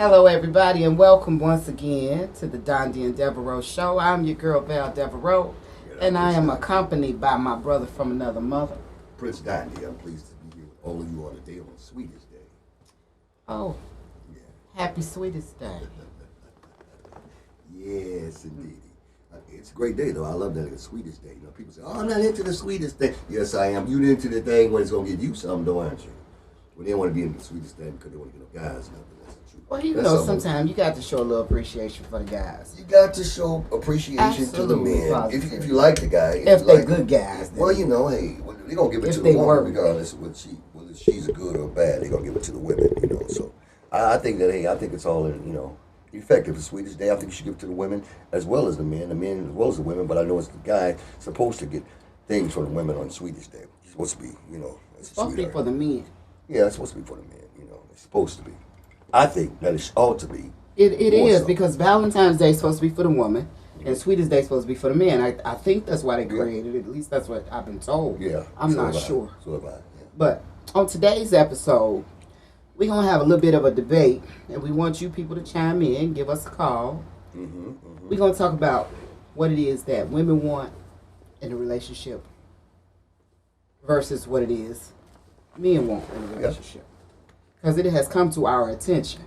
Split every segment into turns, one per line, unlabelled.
Hello, everybody, and welcome once again to the Dondi DeVarreaux show. I'm your girl, Val DeVarreaux, and I am accompanied by my brother from another mother,
Prince Dondi. I'm pleased to be here with all of you on the day on Sweetest Day.
Oh,
Yeah.
happy Sweetest Day.
Yes, indeed. It's a great day, though. I love that it's Sweetest Day. You know, people say, "Oh, I'm not into the Sweetest Day." Yes, I am. You're into the thing when it's gonna get you something, though, aren't you? When they want to be in the Sweetest Day because they want to get no guys, nothing. That's the truth.
Well, you
That's
know, sometimes you got to show a little appreciation for the guys.
You got to show appreciation to the men. If you like the guy,
if they're good guys.
Well, you know, hey, they're gonna give it to the woman regardless of whether she's good or bad. They're gonna give it to the women, you know. So I think that I think it's all in, you know, effective. The Sweetest Day, I think you should give it to the women as well as the men as well as the women. But I know it's the guy supposed to get things from the women on Sweetest Day. He's supposed to be, you know,
it's supposed to be for the men.
Yeah, it's supposed to be for the men. You know, it's supposed to be. I think that it ought to be.
It is so. Because Valentine's Day is supposed to be for the woman, and Sweetest Day is supposed to be for the man. I think that's why they created it. At least that's what I've been told.
Yeah,
I'm not sure.
So have I. Yeah.
But on today's episode, we're going to have a little bit of a debate, and we want you people to chime in, give us a call. We're going to talk about what it is that women want in a relationship versus what it is men want in a relationship. Because it has come to our attention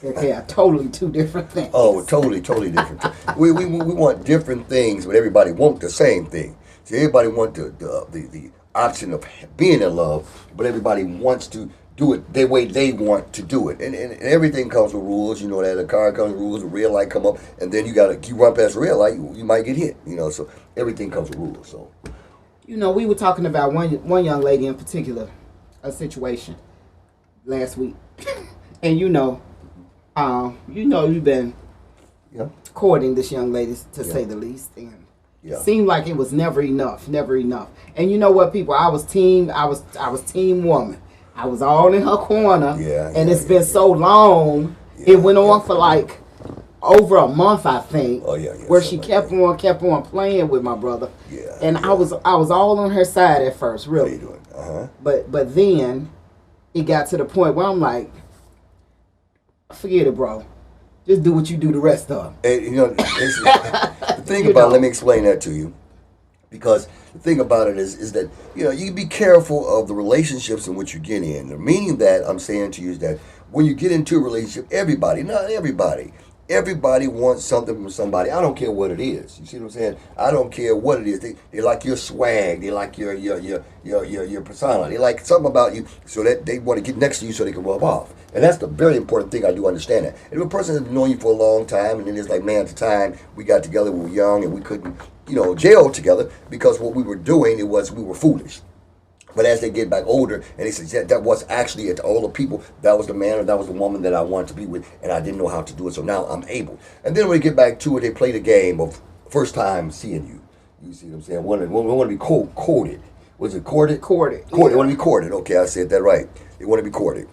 that they are totally two different things.
Oh, totally different. we want different things, but everybody wants the same thing. See, everybody wants the option of being in love, but everybody wants to do it the way they want to do it. And everything comes with rules. You know that a car comes with rules, a red light come up, and then you run past the red light, you might get hit. You know, so everything comes with rules. So,
you know, we were talking about one young lady in particular, a situation last week, and you've been courting this young lady to say the least, and seemed like it was never enough. And you know what, people? I was team woman. I was all in her corner, and it's been so long. It went on for like over a month, I think. Where she kept on playing with my brother. And I was all on her side at first, really.
How you doing?
But then it got to the point where I'm like, forget it, bro. Just do what you do the rest of.
And, you know, the thing about it, let me explain that to you. Because the thing about it is that, you know, you be careful of the relationships in which you get in. The meaning that I'm saying to you is that when you get into a relationship, not everybody wants something from somebody. I don't care what it is. You see what I'm saying? I don't care what it is. They like your swag. They like your persona. They like something about you so that they want to get next to you so they can rub off. And that's the very important thing. I do understand that. And if a person has known you for a long time, and then it's like, man, at the time we got together, we were young, and we couldn't, you know, jail together because what we were doing, we were foolish. But as they get back older, and they say that was actually to all the people, that was the man or that was the woman that I wanted to be with, and I didn't know how to do it, so now I'm able. And then when they get back to it, they play the game of first time seeing you. You see what I'm saying? We want to be courted. Was it courted?
Courted.
They want to be courted. Okay, I said that right. They want to be courted.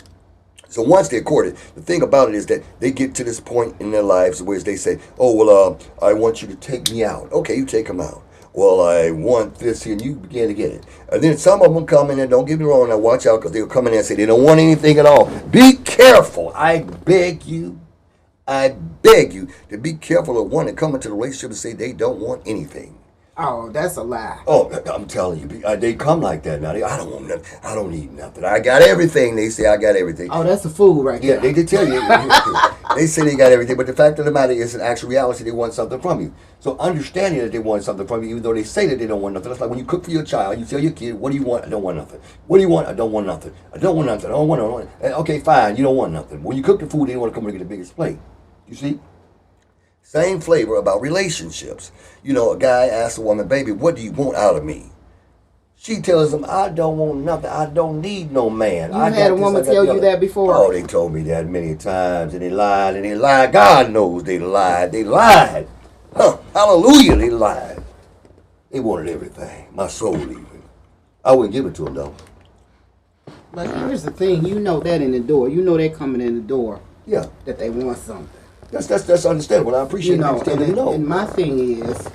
So once they're courted, the thing about it is that they get to this point in their lives where they say, oh, well, I want you to take me out. Okay, you take them out. Well, I want this here, and you begin to get it. And then some of them come in, and don't get me wrong, now watch out, because they'll come in and say they don't want anything at all. Be careful. I beg you to be careful of one that come into the relationship and say they don't want anything.
Oh, that's a lie.
Oh, I'm telling you, they come like that now. I don't want nothing. I don't need nothing. I got everything. They say I got everything.
Oh, that's a fool right there.
Yeah, they did tell you. They say they got everything, but the fact of the matter is, in actual reality, they want something from you. So understanding that they want something from you, even though they say that they don't want nothing. That's like when you cook for your child, you tell your kid, what do you want? I don't want nothing. What do you want? I don't want nothing. I don't want nothing. I don't want nothing. Okay, fine, you don't want nothing. When you cook the food, they want to come and get the biggest plate. You see? Same flavor about relationships. You know, a guy asks a woman, baby, what do you want out of me? She tells him, I don't want nothing. I don't need no man.
You had a woman tell you that before?
Oh, they told me that many times, and they lied, and they lied. God knows they lied. They lied. Huh, hallelujah, they lied. They wanted everything. My soul even. I wouldn't give it to them, though.
But here's the thing. You know that in the door. You know they're coming in the door.
Yeah.
That they want something.
That's understandable. I appreciate it.
And my thing is,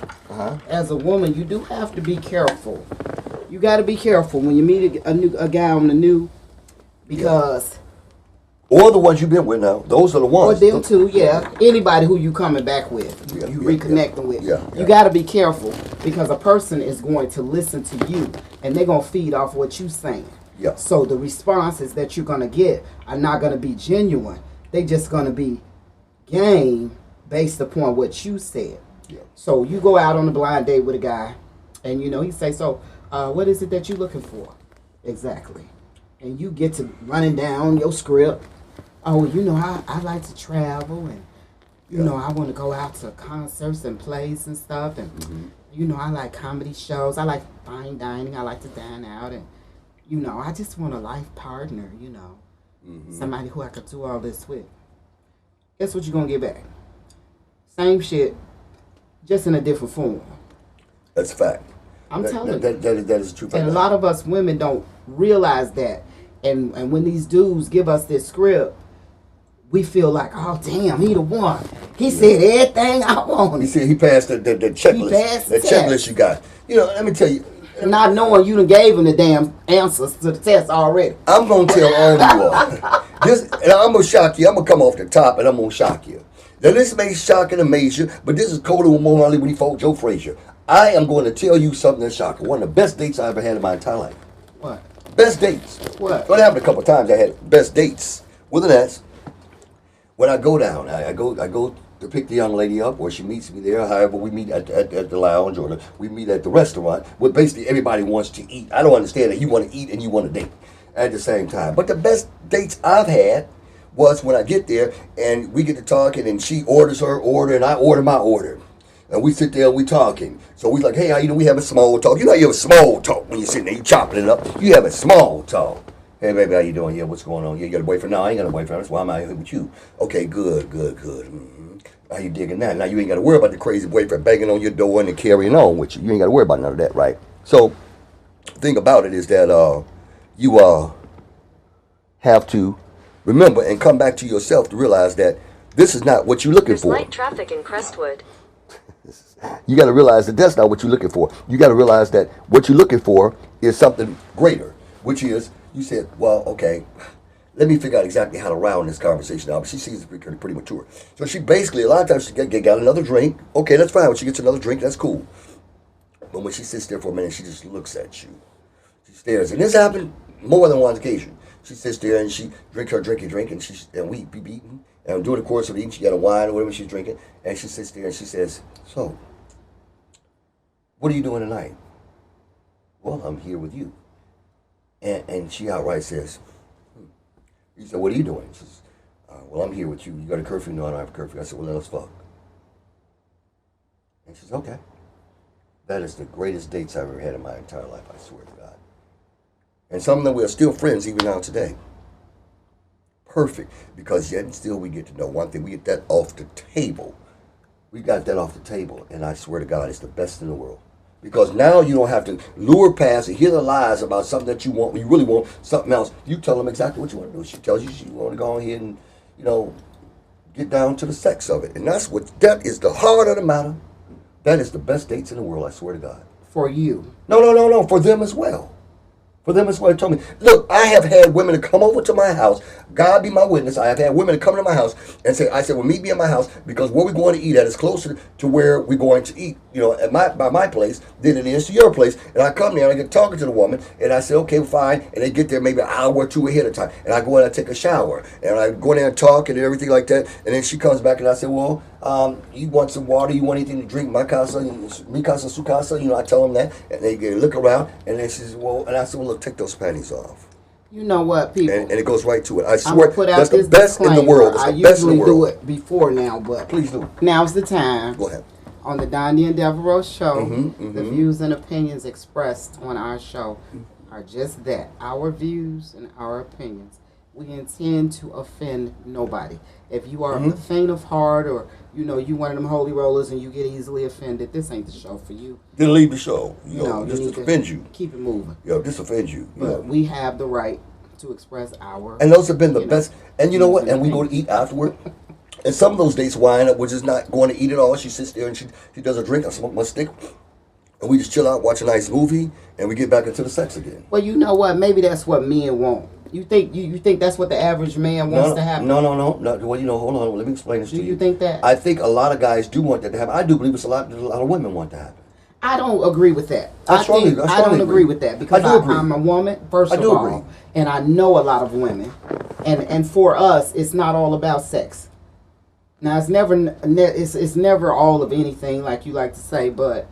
as a woman, you do have to be careful. You got to be careful when you meet a guy on the new, because
Or the ones you've been with now. Those are the ones.
Or them too, yeah. Anybody who you coming back with, you reconnecting with. You got to be careful because a person is going to listen to you and they're going to feed off what you saying.
Yeah.
So the responses that you're going to get are not going to be genuine. They just going to be game based upon what you said. Yeah. So you go out on a blind date with a guy and, you know, he say, so what is it that you're looking for? Exactly. And you get to running down your script. Oh, you know, I like to travel and, you know, I want to go out to concerts and plays and stuff. And, you know, I like comedy shows. I like fine dining. I like to dine out. And, you know, I just want a life partner, you know, somebody who I could do all this with. Guess what you're going to get back? Same shit, just in a different form.
That's a fact.
I'm telling you.
That is true.
And a lot of us women don't realize that. And when these dudes give us this script, we feel like, oh, damn, he the one. He said everything I wanted.
He said he passed the checklist.
He passed the
checklist you got. You know, let me tell you.
Not knowing you done gave him the damn answers to the test already.
I'm going to tell all of you all. And I'm going to shock you. I'm going to come off the top and I'm going to shock you. Now, this may shock and amaze you, but this is Coda Morley when he fought Joe Frazier. I am going to tell you something that's shocking. One of the best dates I ever had in my entire life.
What?
Best dates.
What?
Well, it happened a couple of times. I had best dates with an ass. When I go down, I go to pick the young lady up, or she meets me there. However, we meet at the lounge, or we meet at the restaurant. Where basically everybody wants to eat. I don't understand that you want to eat and you want to date at the same time. But the best dates I've had was when I get there and we get to talking, and she orders her order and I order my order. And we sit there and we talking. So we like, hey, how you know, we have a small talk. You know you have a small talk when you're sitting there, you chopping it up. You have a small talk. Hey, baby, how you doing? Yeah, what's going on? Yeah, you got a boyfriend? No, I ain't got a boyfriend. That's why I'm out here with you. Okay, good. How you digging that? Now, you ain't got to worry about the crazy boyfriend banging on your door and carrying on with you. You ain't got to worry about none of that, right? So, the thing about it is that you have to remember and come back to yourself to realize that this is not what you're looking for.
There's light traffic in Crestwood.
You got to realize that that's not what you're looking for. You got to realize that what you're looking for is something greater, which is, you said, well, okay, let me figure out exactly how to round this conversation out. But she seems pretty mature. So she basically, a lot of times, she got another drink. Okay, that's fine. When she gets another drink, that's cool. But when she sits there for a minute, she just looks at you. She stares. And this happened more than one occasion. She sits there and she drinks her drink, and we be beaten. And during the course of eating, she got a wine or whatever she's drinking. And she sits there and she says, so, what are you doing tonight? Well, I'm here with you. And she outright says, You said, what are you doing? She says, well, I'm here with you. You got a curfew? No, I don't have a curfew. I said, well, then let's fuck. And she says, okay. That is the greatest dates I've ever had in my entire life, I swear to God. And some of them, we are still friends even now today. Perfect. Because yet and still we get to know one thing. We get that off the table. We got that off the table. And I swear to God, it's the best in the world. Because now you don't have to lure past and hear the lies about something that you want. When you really want something else, you tell them exactly what you want to do. She tells you she want to go ahead and, get down to the sex of it. And that is the heart of the matter. That is the best dates in the world, I swear to God.
For you?
No. For them as well. For them as well. Told me, look, I have had women to come over to my house. God be my witness. I have had women to come to my house and say, well, meet me at my house because where we're going to eat at is closer to where we're going to eat, by my place than it is to your place. And I come there and I get talking to the woman and I say, okay, fine. And they get there maybe an hour or two ahead of time. And I go in and I take a shower and I go in there and talk and everything like that. And then she comes back and I say, well, you want some water? You want anything to drink? My casa, mi casa, su casa. I tell them that. And they look around and then she says, well, and I said, well, look, take those panties off.
You know what, people?
And it goes right to it. I swear, that's the best in the world. It's the best in the world.
I usually do it before now, but
please do.
Now's the time.
Go ahead.
On the Dondi DeVarreaux show, the views and opinions expressed on our show are just that, our views and our opinions. We intend to offend nobody. If you are the faint of heart or, you one of them holy rollers and you get easily offended, this ain't the show for you.
Then leave the show.
Just
to offend you.
Keep it moving.
Just offend you.
But we have the right to express our...
And those have been the best. And you know what? And we go to eat afterward. And some of those dates wind up, we're just not going to eat at all. She sits there and she does a drink. I smoke my stick. And we just chill out, watch a nice movie, and we get back into the sex again.
Well, you know what? Maybe that's what men want. You think that's what the average man wants to happen?
No. Well, hold on. Let me explain this to you.
Do you think that?
I think a lot of guys do want that to happen. I do believe it's a lot of women want that to happen.
I don't agree with that.
I
don't agree with that because I'm a woman, first of all, and I know a lot of women, and for us, it's not all about sex. Now, it's never all of anything like you like to say, but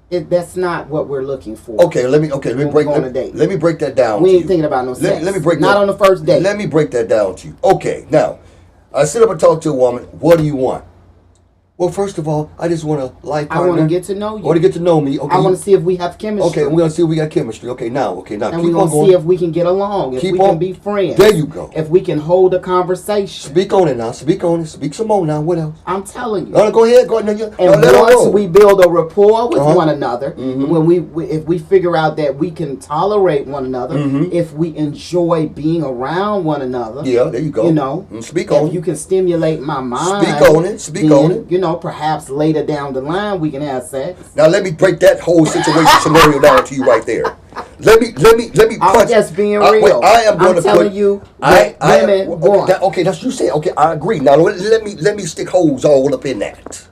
that's not what we're looking for.
Okay, let me break that down.
We ain't thinking about no sex.
Let me break
not on the first date.
Let me break that down to you. Okay, now I sit up and talk to a woman. What do you want? Well, first of all, I just want a life partner.
I want to get to know you.
Or to get to know me. Okay.
I want to see if we have chemistry.
Okay, we're going to see if we got chemistry. Okay, now. And
we're going to see if we can get along, if we can be friends.
There you go.
If we can hold a conversation.
Speak on it now. Speak on it. Speak some more now. What else?
I'm telling you.
No, go ahead.
And once we build a rapport with one another, when if we figure out that we can tolerate one another, if we enjoy being around one another.
Yeah, there you go.
You know.
Speak on it.
If you can stimulate my mind.
Speak on it.
You know, perhaps later down the line we can have sex.
Now let me break that whole situation scenario down to you right there. Let me
I'm just being real.
I am going to
telling you what women want.
Okay, that's what you said. Okay, I agree. Now let me stick holes all up in that.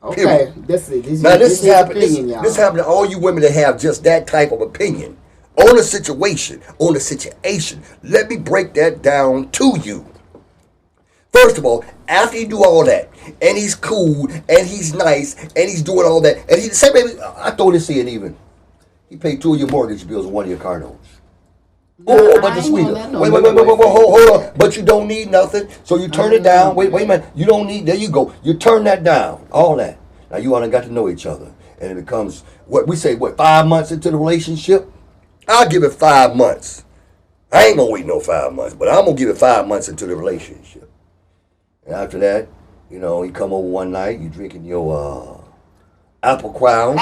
Okay,
period.
This is happening, y'all.
This happening to all you women that have just that type of opinion on a situation, Let me break that down to you. First of all, after you do all that, and he's cool, and he's nice, and he's doing all that, and he say, baby, I throw this in even. He paid 2 of your mortgage bills and 1 of your car notes. But the sweeter. Wait, hold on. But you don't need nothing, so you turn it down. Wait a minute. You don't need, there you go. You turn that down, all that. Now you all got to know each other, and it becomes, 5 months into the relationship? I'll give it 5 months. I ain't gonna wait no 5 months, but I'm gonna give it 5 months into the relationship. And after that, you come over one night, you drinking your Apple Crown,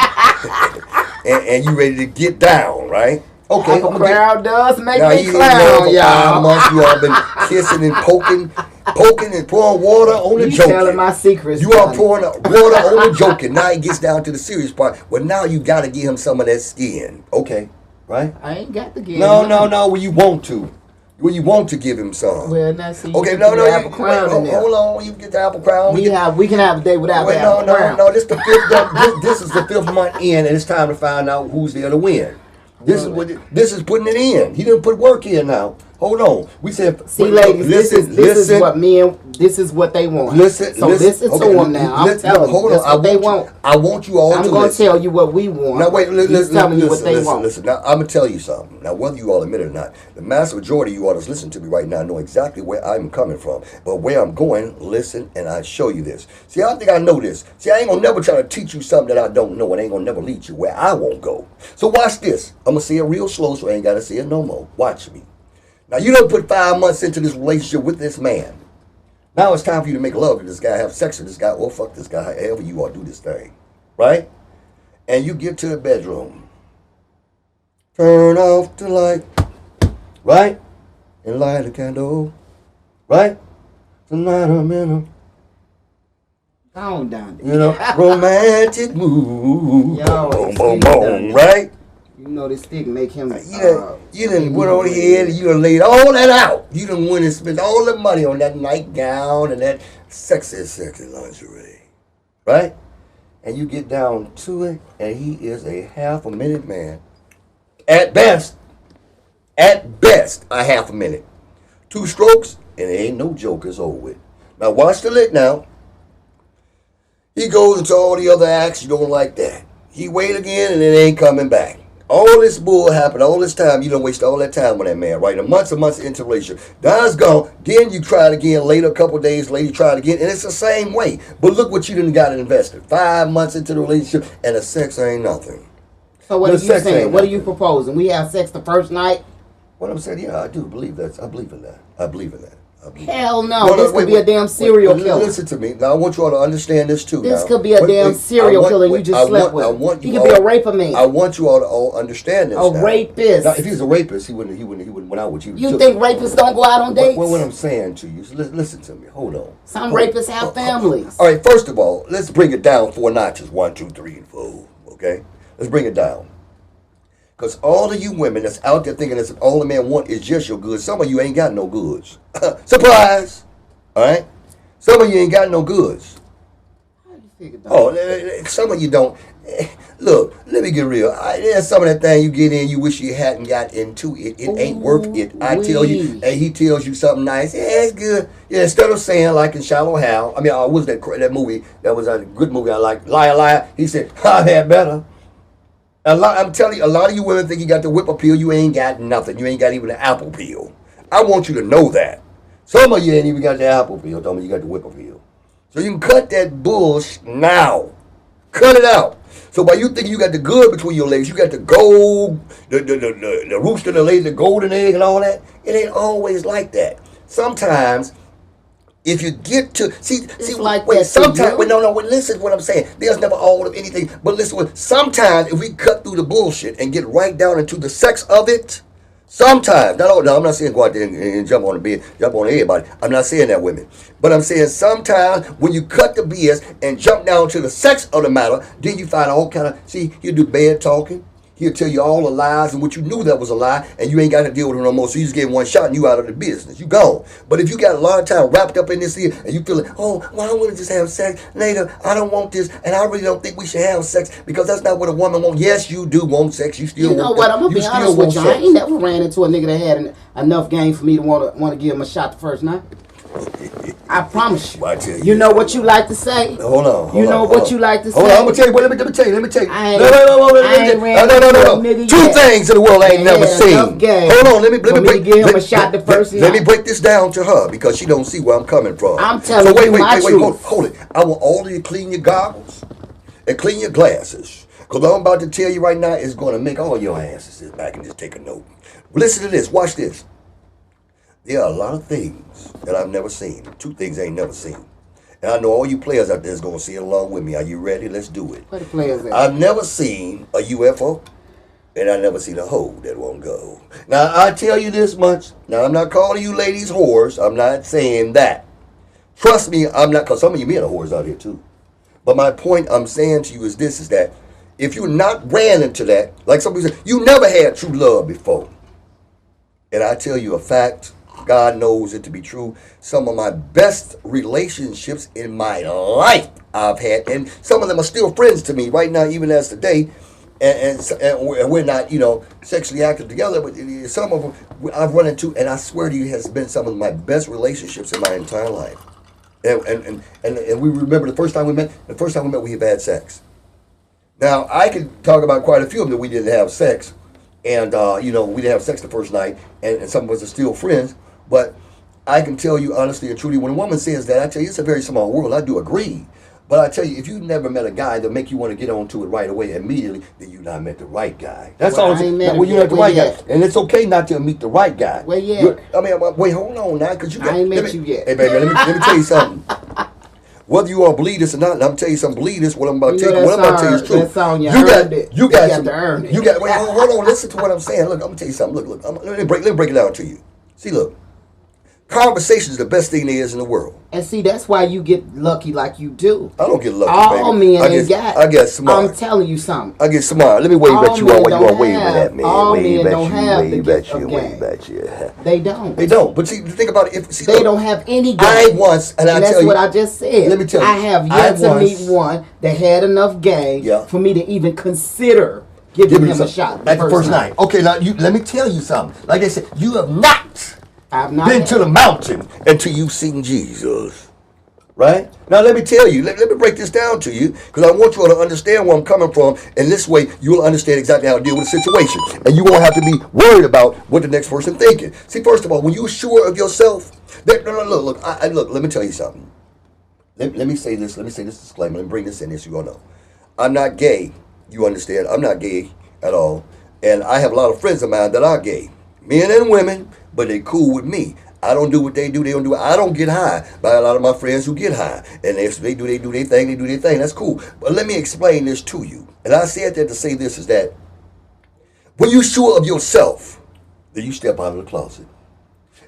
and you ready to get down, right? Okay.
Apple Crown does make me clown, y'all.
5 months, you all been kissing and poking and pouring water on the joking.
You telling my secrets.
You are pouring water on the joking. Now it gets down to the serious part. Well, now you got to give him some of that skin. Okay, right?
I ain't got to give
No, well, you want to. Well, you want to give him some.
Well, now see.
Okay,
Apple Crown in there.
Hold on, you get the Apple Crown.
We can have a day without the Apple Crown.
No. This is the 5th month in, and it's time to find out who's there to win. This is putting it in. He didn't put work in now. Hold on. We said,
see, ladies, this is what men. This is what they want. Listen to them now. I'm telling you, that's what they want.
I want you all to listen.
I'm going to tell you what we want.
Now wait, listen.
Telling you what they want.
Listen. Now I'm going to tell you something. Now whether you all admit it or not, the mass majority of you all that's listening to me right now know exactly where I'm coming from. But where I'm going, listen, and I show you this. See, I think I know this. See, I ain't going to never try to teach you something that I don't know. And I ain't going to never lead you where I won't go. So watch this. I'm going to say it real slow so I ain't got to say it no more. Watch me. Now, you don't put 5 months into this relationship with this man. Now it's time for you to make love to this guy, have sex with this guy, or fuck this guy, however you all do this thing. Right? And you get to the bedroom. Turn off the light. Right? And light a candle. Right? Tonight I'm in a...
Calm down.
Romantic mood.
Yo,
boom, boom, boom. Right?
You know this stick make him.
You done went on ahead and you done laid all that out. You done went and spent all the money on that nightgown and that sexy lingerie. Right? And you get down to it and he is a half a minute man. At best, a half a minute. 2 strokes and it ain't no joke, it's over with. Now watch the lick now. He goes into all the other acts, you don't like that. He wait again and it ain't coming back. All this bull happened, all this time, you done wasted all that time with that man, right? Months and months into relationship. That's gone. Then you try it again later, a couple days later, you try it again, and it's the same way. But look what you done got invested. 5 months into the relationship, and the sex ain't nothing.
So what are you saying? What are you proposing? We have sex the first night?
What I'm saying, yeah, I do believe that. I believe in that.
Hell no. This could be a damn serial killer.
Listen to me. Now, I want you all to understand this, too.
This could be a damn serial killer you just slept with. He could be a raper man.
I want you all to all understand this.
A rapist.
Now, if he was a rapist, he wouldn't went out with you.
You think rapists don't go out on dates?
What I'm saying to you, listen to me. Hold on.
Some rapists have families.
All right, first of all, let's bring it down 4 notches. 1, 2, 3, and 4. Okay? Let's bring it down. Because all of you women that's out there thinking that all the man want is just your goods, some of you ain't got no goods. Surprise! All right? Some of you ain't got no goods.
How you figure that?
Oh, some of you don't. Look, let me get real. There's some of that thing you get in, you wish you hadn't got into it. It ain't worth it. I tell you, and he tells you something nice. Yeah, it's good. Yeah, instead of saying like in Shallow Hal, I mean, what was that movie? That was a good movie I like. Liar, liar. He said, I've had better. I'm telling you, a lot of you women think you got the whip appeal. You ain't got nothing. You ain't got even the apple peel. I want you to know that. Some of you ain't even got the apple peel. Tell me you got the whip appeal. So you can cut that bullshit now. Cut it out. So while you think you got the good between your legs, you got the gold, the rooster, the lady, the golden egg and all that. It ain't always like that. Sometimes, if you get to listen to what I'm saying. There's never all of anything, but listen. Sometimes if we cut through the bullshit and get right down into the sex of it, sometimes, I'm not saying go out there and jump on the bed, jump on everybody. I'm not saying that, women. But I'm saying sometimes when you cut the BS and jump down to the sex of the matter, then you find all kind of, he'll do bad talking. He'll tell you all the lies and what you knew that was a lie, and you ain't got to deal with it no more. So you just get one shot and you out of the business. You gone. But if you got a lot of time wrapped up in this here and you feel like, oh, well, I want to just have sex later. I don't want this, and I really don't think we should have sex because that's not what a woman wants. Yes, you do want sex. You still want
You know what? I'm gonna be honest with you. I ain't never ran into a nigga that had enough game for me to want to give him a shot the first night. I promise you.
Well, I tell you.
You know what you like to say?
Hold on.
You know what you like to say?
Hold on, I'm going to tell you. Let me tell you.
No.
Two things in the world I ain't never seen. Hold on. Let me
give him a shot the first night.
Let me break this down to her because she don't see where I'm coming from.
I'm telling you my truth.
Hold it. I want all of you to clean your goggles and clean your glasses. Because what I'm about to tell you right now is going to make all your asses sit back and just take a note. Listen to this. Watch this. There are a lot of things that I've never seen. Two things I ain't never seen. And I know all you players out there is going to see it along with me. Are you ready? Let's do it.
What the players at?
I've never seen a UFO, and I've never seen a hoe that won't go. Now, I tell you this much. Now, I'm not calling you ladies whores. I'm not saying that. Trust me, I'm not, because some of you men are whores out here too. But my point I'm saying to you is this, is that if you're not ran into that, like somebody said, you never had true love before. And I tell you a fact, God knows it to be true. Some of my best relationships in my life I've had, and some of them are still friends to me right now, even as today. And we're not, sexually active together, but some of them I've run into, and I swear to you, has been some of my best relationships in my entire life. And we remember the first time we met. We have had sex. Now I could talk about quite a few of them that we didn't have sex, and we didn't have sex the first night, and some of us are still friends. But I can tell you honestly and truly, when a woman says that, I tell you it's a very small world. I do agree. But I tell you, if you never met a guy that make you want to get on to it right away immediately, then you not met the right guy. That's all I'm saying. Well, you met the right guy. And it's okay not to meet the right guy.
Well, yeah.
Wait, hold on now, because you got.
I ain't met you yet.
Hey, baby, let me tell you something. Whether you all believe this or not, and I'm telling you something, believe this, what I'm about to tell you. What I'm about to tell you is true.
That song, you got to earn it.
Wait, hold on, listen to what I'm saying. Look, I'm going to tell you something. Look, let me break it down to you. See, look. Conversation is the best thing there is in the world.
And see, that's why you get lucky like you do.
I don't get lucky,
all
baby.
Men ain't got.
I get smart.
I'm telling you something.
I get smart. Let me wave at you all while you want to wave at me.
All men don't have the gift of game. They don't.
They don't. But see, think about it.
They don't have any game.
I once, and I tell you.
That's what I just said.
Let me tell you.
I have yet to meet one that had enough game for me to even consider giving him a shot.
At the first night. Okay, now let me tell you something. Like I said, you have not.
I've not
been to the mountain until you've seen Jesus. Right? Now let me tell you, let me break this down to you, because I want you all to understand where I'm coming from, and this way you'll understand exactly how to deal with the situation. And you won't have to be worried about what the next person thinking. See, first of all, when you're sure of yourself, look, let me tell you something. Let me say this disclaimer, let me bring this in here so you all know. I'm not gay, you understand? I'm not gay at all. And I have a lot of friends of mine that are gay. Men and women, but they cool with me. I don't do what they do. They don't do it. I don't get high by a lot of my friends who get high. And if they do their thing. That's cool. But let me explain this to you. And I said that to say this, is that when you're sure of yourself, then you step out of the closet.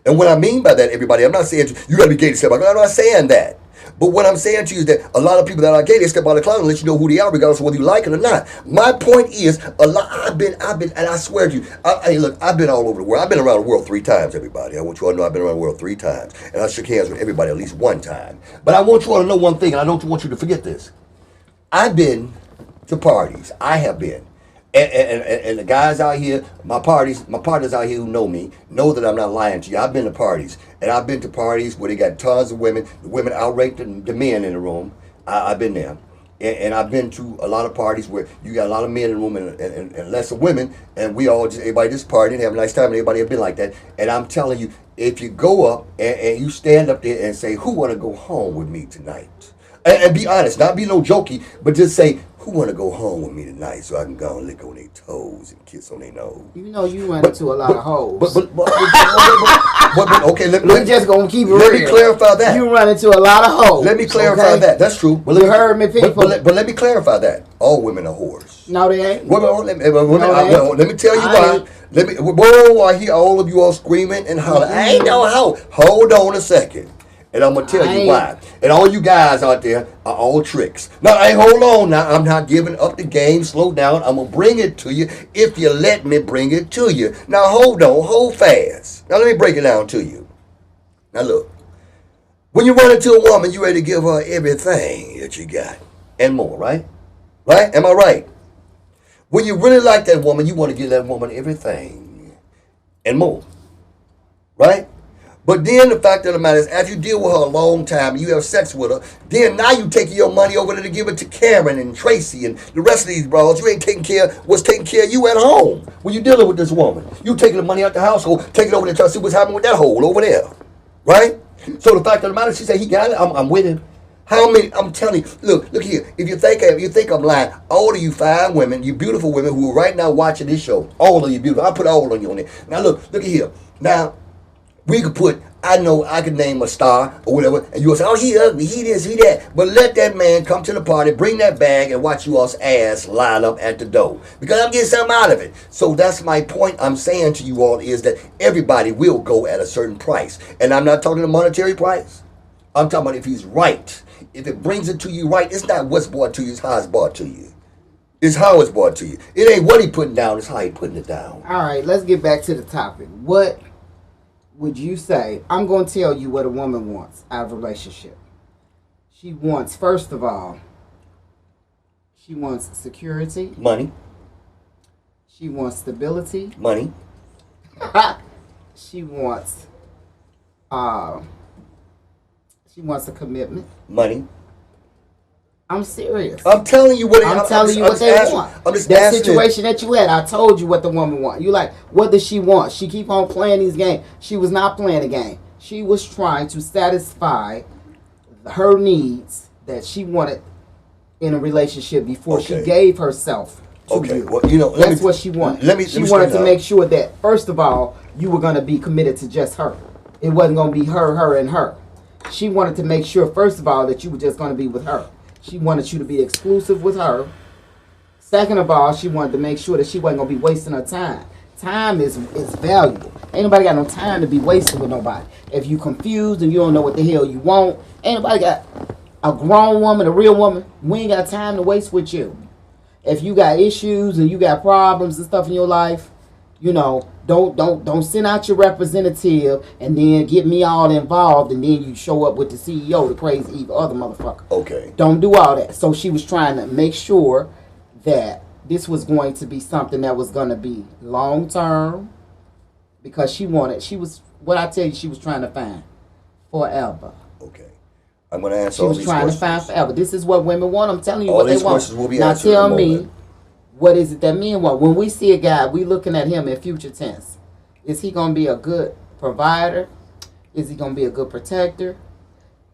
And what I mean by that, everybody, I'm not saying you got to be gay to step out. I'm not saying that. But what I'm saying to you is that a lot of people that are gay, they step out of the closet and let you know who they are, regardless of whether you like it or not. My point is, I've been, and I swear to you, hey, look, I've been all over the world. I've been around the world 3 times, everybody. I want you all to know I've been around the world 3 times. And I shook hands with everybody at least 1 time. But I want you all to know one thing, and I don't want you to forget this. I've been to parties. I have been. And the guys out here, my partners out here who know me, know that I'm not lying to you. I've been to parties. And I've been to parties where they got tons of women. The women outrate the men in the room. I've been there. And I've been to a lot of parties where you got a lot of men in the room and less of women. And we all everybody just partying, have a nice time. And everybody have been like that. And I'm telling you, if you go up and you stand up there and say, who want to go home with me tonight? And be honest, not be no jokey, but just say, who want to go home with me tonight so I can go and lick on their toes and kiss on their nose?
You know you run into a lot of hoes.
Okay,
we're just going to keep it real.
Let me clarify that.
You run into a lot of hoes.
Let me clarify that. That's true.
But you heard me, people.
But let me clarify that. All women are whores.
No, they ain't.
Let me tell you why. I hear all of you all screaming and hollering. I ain't no hoe. Hold on a second. And I'm going to tell you why. And all you guys out there are all tricks. Now, hey, hold on now. I'm not giving up the game. Slow down. I'm going to bring it to you if you let me bring it to you. Now, hold on. Hold fast. Now, let me break it down to you. Now, look. When you run into a woman, you ready to give her everything that you got and more, right? Right? Am I right? When you really like that woman, you want to give that woman everything and more. Right? But then the fact of the matter is, after you deal with her a long time, and you have sex with her, then now you taking your money over there to give it to Karen and Tracy and the rest of these bros. You ain't taking care of what's taking care of you at home when you dealing with this woman. You taking the money out the household, taking it over there to see what's happening with that hole over there. Right? So the fact of the matter is, she said, he got it, I'm with him. How many, I'm telling you, look here, if you think I'm lying, all of you fine women, you beautiful women who are right now watching this show, all of you beautiful, I put all of you on there. Now look at here. Now, we could put, I know I could name a star or whatever, and you'll say, oh, he ugly, he this, he that. But let that man come to the party, bring that bag, and watch you all's ass line up at the door. Because I'm getting something out of it. So that's my point I'm saying to you all is that everybody will go at a certain price. And I'm not talking a monetary price. I'm talking about if he's right. If it brings it to you right, it's not what's brought to you, it's how it's brought to you. It's how it's brought to you. It ain't what he putting down, it's how he putting it down.
All right, let's get back to the topic. What would you say? I'm going to tell you what a woman wants out of a relationship. She wants, first of all, she wants security.
Money.
She wants stability.
Money.
She wants a commitment.
Money.
I'm serious.
I'm telling you what
I'm telling you what they want. That situation that you had, I told you what the woman want. You like, what does she want? She keep on playing these games. She was not playing a game. She was trying to satisfy her needs that she wanted in a relationship before she gave herself to you.
Well, you know,
that's what she wanted. She wanted to make sure that, first of all, you were going to be committed to just her. It wasn't going to be her, her, and her. She wanted to make sure, first of all, that you were just going to be with her. She wanted you to be exclusive with her. Second of all, she wanted to make sure that she wasn't going to be wasting her time. Time is valuable. Ain't nobody got no time to be wasting with nobody. If you confused and you don't know what the hell you want, ain't nobody got a grown woman, a real woman. We ain't got time to waste with you. If you got issues and you got problems and stuff in your life, you know, don't send out your representative and then get me all involved and then you show up with the CEO, the crazy evil other motherfucker.
Okay. Don't
do all that. So she was trying to make sure that this was going to be something that was going to be long term because she was what I tell you she was trying to find forever.
Okay. I'm going to answer all these questions. She was trying to find
forever. This is what women want. I'm telling you what they want. Now tell me, what is it that men want? When we see a guy, we looking at him in future tense. Is he going to be a good provider? Is he going to be a good protector?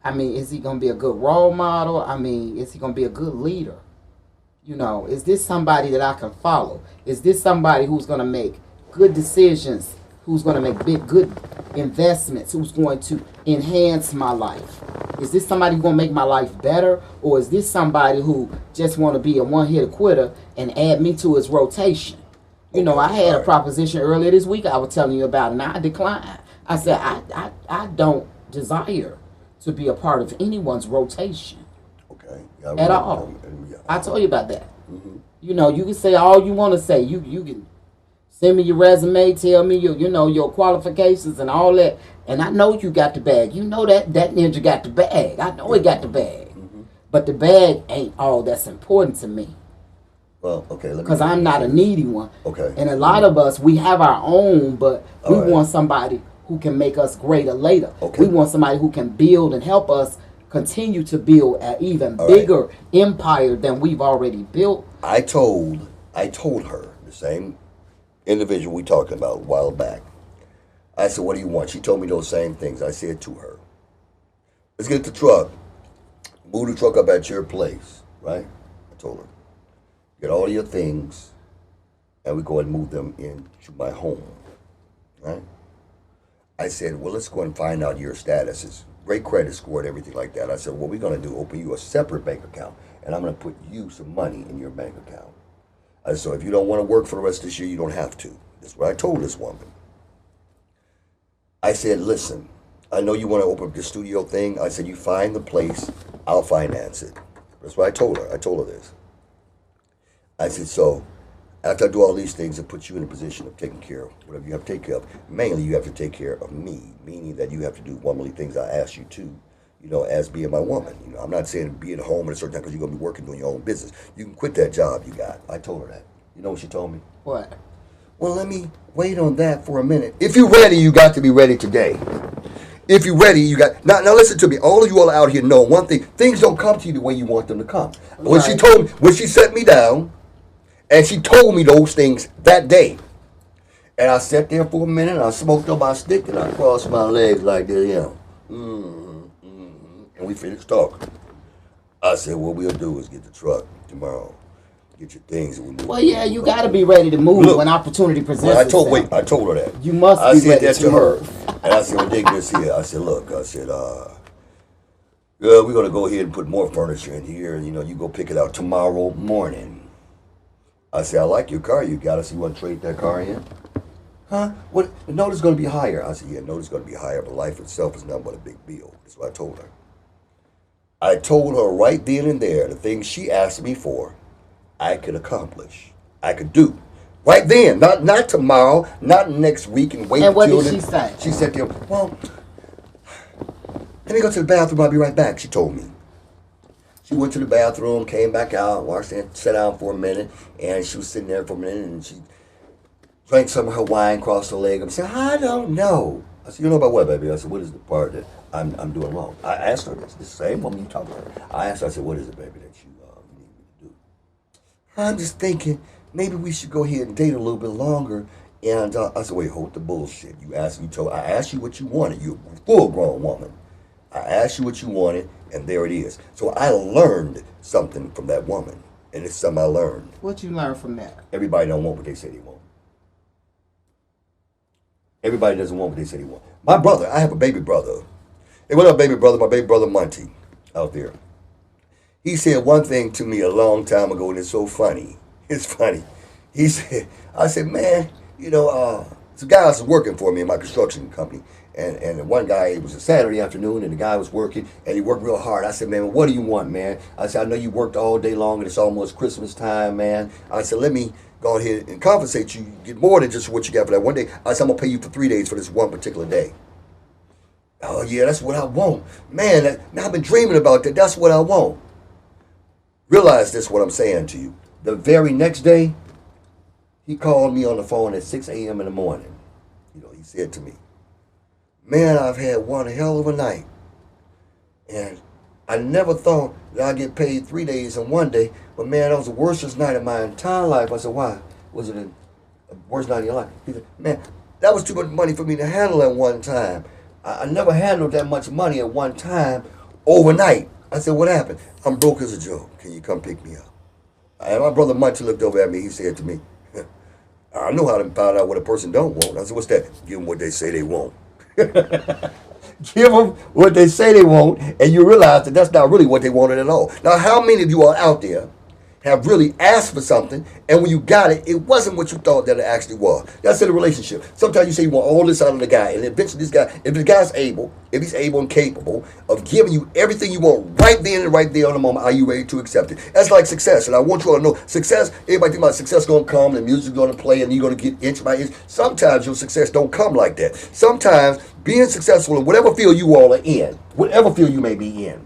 I mean, is he going to be a good role model? I mean, is he going to be a good leader? You know, is this somebody that I can follow? Is this somebody who's going to make good decisions? Who's going to make good investments? Who's going to enhance my life? Is this somebody who's going to make my life better? Or is this somebody who just want to be a one-hit quitter and add me to his rotation? You know, I had a proposition earlier this week I was telling you about, and I declined. I said, I don't desire to be a part of anyone's rotation.
Okay.
At all. I told you about that. Mm-hmm. You know, you can say all you want to say. You can send me your resume, tell me your qualifications and all that. And I know you got the bag. You know that ninja got the bag. I know he got the bag. Mm-hmm. But the bag ain't all that's important to me.
Well, okay.
Because I'm not a needy one.
Okay.
And a lot of us, we have our own, but we want somebody who can make us greater later. Okay. We want somebody who can build and help us continue to build an even bigger empire than we've already built.
I told her, the same individual we talked about a while back. I said, what do you want? She told me those same things. I said to her, let's get the truck. Move the truck up at your place, right? I told her, get all your things, and we go and move them into my home, right? I said, well, let's go and find out your statuses. Great credit score and everything like that. I said, what we're going to do, open you a separate bank account, and I'm going to put you some money in your bank account. I said, so if you don't want to work for the rest of this year, you don't have to. That's what I told this woman. I said, listen, I know you want to open up the studio thing. I said, you find the place, I'll finance it. That's what I told her. I told her this. I said, so after I do all these things, it puts you in a position of taking care of whatever you have to take care of. Mainly, you have to take care of me, meaning that you have to do womanly things I ask you to, as being my woman. I'm not saying be at home at a certain time because you're going to be working doing your own business. You can quit that job you got. I told her that. You know what she told me?
What?
Well, let me wait on that for a minute. If you're ready, you got to be ready today. If you're ready, you got... Now listen to me. All of you all out here know one thing. Things don't come to you the way you want them to come. When she set me down, and she told me those things that day, and I sat there for a minute, and I smoked on my stick, and I crossed my legs like this, and we finished talking. I said, what we'll do is get the truck tomorrow. Get your things. And
well, yeah, you got to be ready to move when opportunity presents itself.
I told her that.
You must be ready to move.
And I said, well, dig this here. I said, look, we're going to go ahead and put more furniture in here, and, you go pick it out tomorrow morning. I said, I like your car you got. I said, you want to trade that car in? Huh? What? The note is going to be higher. I said, yeah, the note is going to be higher, but life itself is nothing but a big bill. That's what I told her. I told her right then and there the things she asked me for, I could accomplish. I could do. Right then. Not tomorrow, not next week and wait.
And what did she say?
She said to him, well, let me go to the bathroom. I'll be right back, she told me. She went to the bathroom, came back out, washed and sat down for a minute, and she was sitting there for a minute, and she drank some of her wine, crossed her leg, and said, I don't know. I said, you know about what, baby? I said, what is the part that I'm doing wrong? I asked her this, the same woman you talking to her. I asked her, I said, what is it, baby, that you need me to do? I'm just thinking, maybe we should go ahead and date a little bit longer. And I said, wait, hold the bullshit. I asked you what you wanted. You're a full-grown woman. I asked you what you wanted, and there it is. So I learned something from that woman, and it's something I learned.
What you learned from that?
Everybody don't want what they say they want. Everybody doesn't want what they say they want. My brother, I have a baby brother. Hey, what up, baby brother? My baby brother Monty out there. He said one thing to me a long time ago, and it's so funny. It's funny. He said, I said, man, some guys was working for me in my construction company. And one guy, it was a Saturday afternoon, and the guy was working, and he worked real hard. I said, man, what do you want, man? I said, I know you worked all day long, and it's almost Christmas time, man. I said, let me go ahead and compensate you, get more than just what you got for that one day. I said, I'm going to pay you for 3 days for this one particular day. Oh, yeah, that's what I want. Man, I've been dreaming about that. That's what I want. Realize this, what I'm saying to you. The very next day, he called me on the phone at 6 a.m. in the morning. He said to me, man, I've had one hell of a night. And I never thought that I'd get paid 3 days in one day. But, man, that was the worstest night of my entire life. I said, why? Was it the worst night of your life? He said, man, that was too much money for me to handle at one time. I never handled that much money at one time overnight. I said, what happened? I'm broke as a joke. Can you come pick me up? And my brother Monty looked over at me. He said to me, I know how to find out what a person don't want. I said, what's that? Give them what they say they want. Give them what they say they want, and you realize that that's not really what they wanted at all. Now, how many of you are out there have really asked for something, and when you got it, it wasn't what you thought that it actually was. That's in a relationship. Sometimes you say you want all this out of the guy, and eventually this guy, if the guy's able, if he's able and capable of giving you everything you want right then and right there on the moment, are you ready to accept it? That's like success, and I want you all to know, success, everybody think about success going to come, the music's going to play, and you're going to get inch by inch. Sometimes your success don't come like that. Sometimes being successful in whatever field you all are in, whatever field you may be in,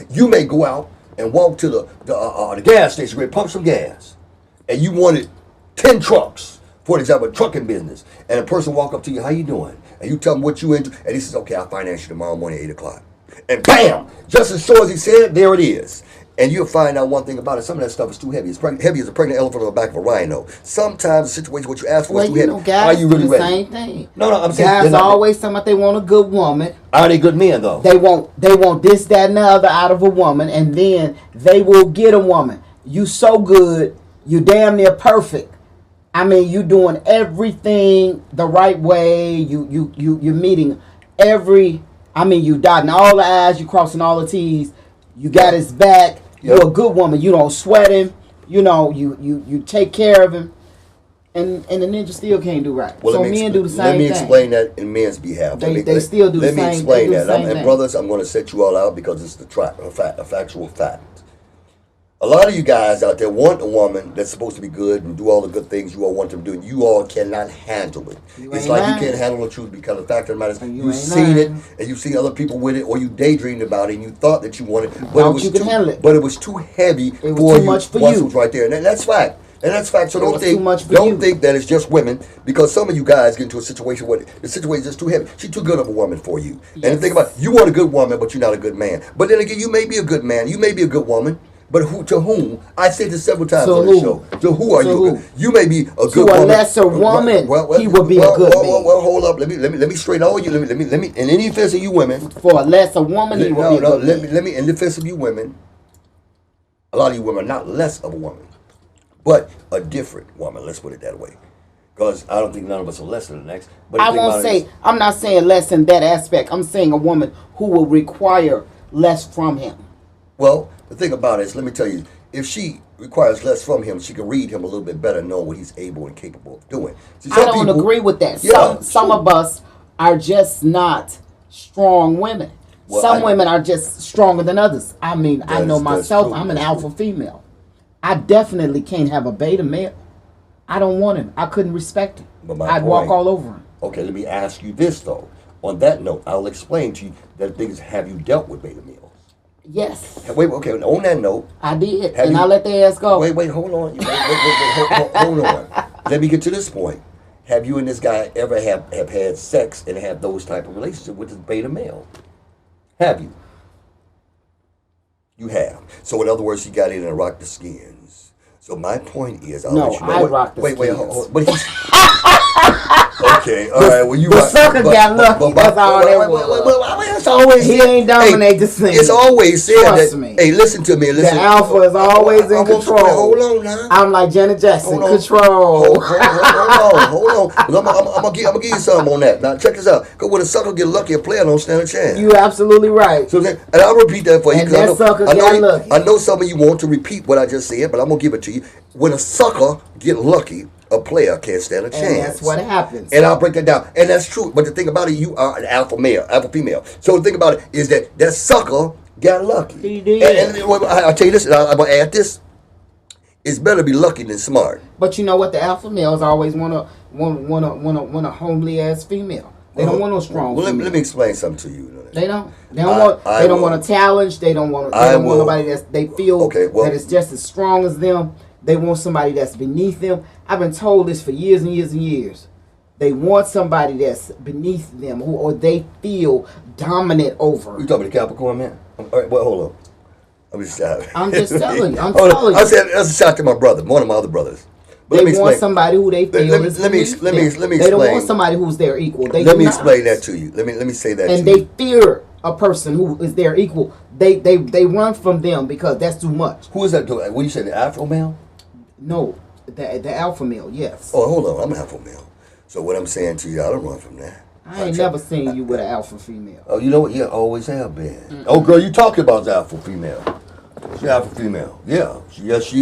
you may go out and walk to the gas station and pump some gas, and you wanted 10 trucks, for example, trucking business, and a person walk up to you, how you doing? And you tell them what you into, and he says, okay, I'll finance you tomorrow morning at 8 o'clock. And bam, just as sure as he said it, there it is. And you'll find out one thing about it, some of that stuff is too heavy. It's heavy as a pregnant elephant on the back of a rhino. Sometimes the situation, what you ask for is too heavy.
Guys
are you really
do the
ready?
Same thing.
No, I'm saying
guys always talking about they want a good woman.
Are they good men though?
They want this, that, and the other out of a woman, and then they will get a woman. You so good, you damn near perfect. I mean, you doing everything the right way. You're meeting every. I mean, you dotting all the I's, you crossing all the T's. You got his back. Yep. You're a good woman. You don't sweat him. You know, you take care of him. And the ninja still can't do right.
Well,
so men do the same thing.
Let me explain that in men's behalf.
They still do the same thing.
Let me explain that. And brothers, I'm going to set you all out because it's a factual fact. A lot of you guys out there want a woman that's supposed to be good and do all the good things you all want them to do, and you all cannot handle it. It's like you can't handle the truth because the fact of the matter is you've seen it, and you've seen other people with it, or you daydreamed about it, and you thought that you wanted it, but it was too heavy for you once it was right there. And that's fact. And that's fact. So don't think that it's just women, because some of you guys get into a situation where the situation is just too heavy. She's too good of a woman for you. Yes. And think about it, you want a good woman, but you're not a good man. But then again, you may be a good man. You may be a good woman. But to whom? I said this several times on the show. To who are you? You may be a good woman.
To a lesser woman, he would be a good man.
Well, hold up. Let me straighten all you. Let me. In any offense of you women.
For a lesser woman, he would be a good man.
Let me. In defense of you women, a lot of you women are not less of a woman, but a different woman. Let's put it that way. Because I don't think none of us are less than the next. But
I'm not saying less in that aspect. I'm saying a woman who will require less from him.
Well, the thing about it is, let me tell you, if she requires less from him, she can read him a little bit better, know what he's able and capable of doing. See,
I don't agree with that. Yeah, some of us are just not strong women. Well, some women are just stronger than others. I mean, I know myself, I'm an alpha female. I definitely can't have a beta male. I don't want him. I couldn't respect him. I'd walk all over him.
Okay, let me ask you this, though. On that note, I'll explain to you that things, have you dealt with beta males?
Yes.
Wait, okay, on that note.
I did, and I let their ass go.
Wait, hold on. Hold on. Let me get to this point. Have you and this guy ever have had sex and have those type of relationships with this beta male? Have you? You have. So in other words, he got in and rocked the skins. So my point is,
I rocked the skins.
Wait, hold on. But he's... Okay, all right. Well, you
the sucker got lucky. That's all that was.
It's always
he ain't dominate the scene.
It's always said
Trust
that.
Me.
Hey, listen to me. Listen.
The alpha is always in control.
Hold on now.
I'm like Janet Jackson. Control.
Hold on. I'm gonna give you something on that. Now check this out. Because when a sucker get lucky, a player don't stand a chance.
You absolutely right.
So and I'll repeat that for you.
And that sucker got lucky.
I know some of you want to repeat what I just said, but I'm gonna give it to you. When a sucker get lucky, a player can't stand a chance.
And that's what happens.
And I'll break that down. And that's true. But the thing about it, you are an alpha male, alpha female. So the thing about it is that sucker got lucky.
He did.
And I'll tell you this, and I'm going to add this. It's better to be lucky than smart.
But you know what? The alpha males always want a homely ass female. They don't want no strong.
Well, let me explain something to you.
They don't. They don't want a challenge. They don't want nobody that they feel that is just as strong as them. They want somebody that's beneath them. I've been told this for years and years and years. They want somebody that's beneath them, or they feel dominant over.
You talking about the Capricorn man? All right, well, hold on. I'm just
telling you. I'm telling you.
I said that's a shout to my brother, one of my other brothers.
But they want somebody who they feel is
let me explain.
They don't want somebody who's their equal.
Let me explain that to you. Let me say that.
And they fear a person who is their equal. They run from them because that's too much.
Who is that? What do you say? The Afro male?
No, the alpha male. Yes.
Oh, hold on. I'm an alpha male. So what I'm saying to you, I don't run from that.
I ain't never seen you with an alpha female.
Oh, you know what? You always have been. Oh, girl, you talking about the alpha female. She's alpha female. Yeah. She is.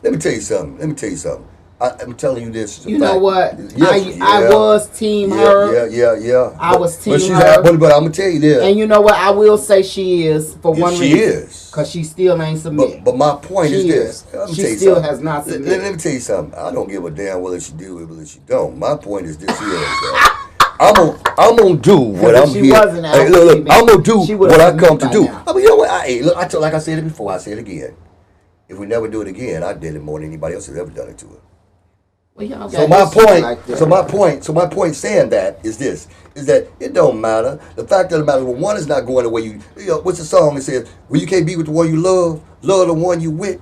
Let me tell you something. I'm telling you this.
You know what? I was team her.
Yeah.
I was team her.
But I'm going to tell you this.
And you know what? I will say she is for one reason.
She is.
Because she still ain't submitted.
But my point is this.
She still has not submitted.
Let me tell you something. I don't give a damn whether she do it or whether she don't. My point is this here. I'm gonna do what I'm here. Hey, look, I'm gonna do what I come to do. I mean, you know what? Like I said it before, I say it again. If we never do it again, I did it more than anybody else has ever done it to her.
Well,
so my point saying that is this, is that it don't matter. The fact of the matter, when one is not going the way you know, what's the song that says, well, you can't be with the one you love the one you with.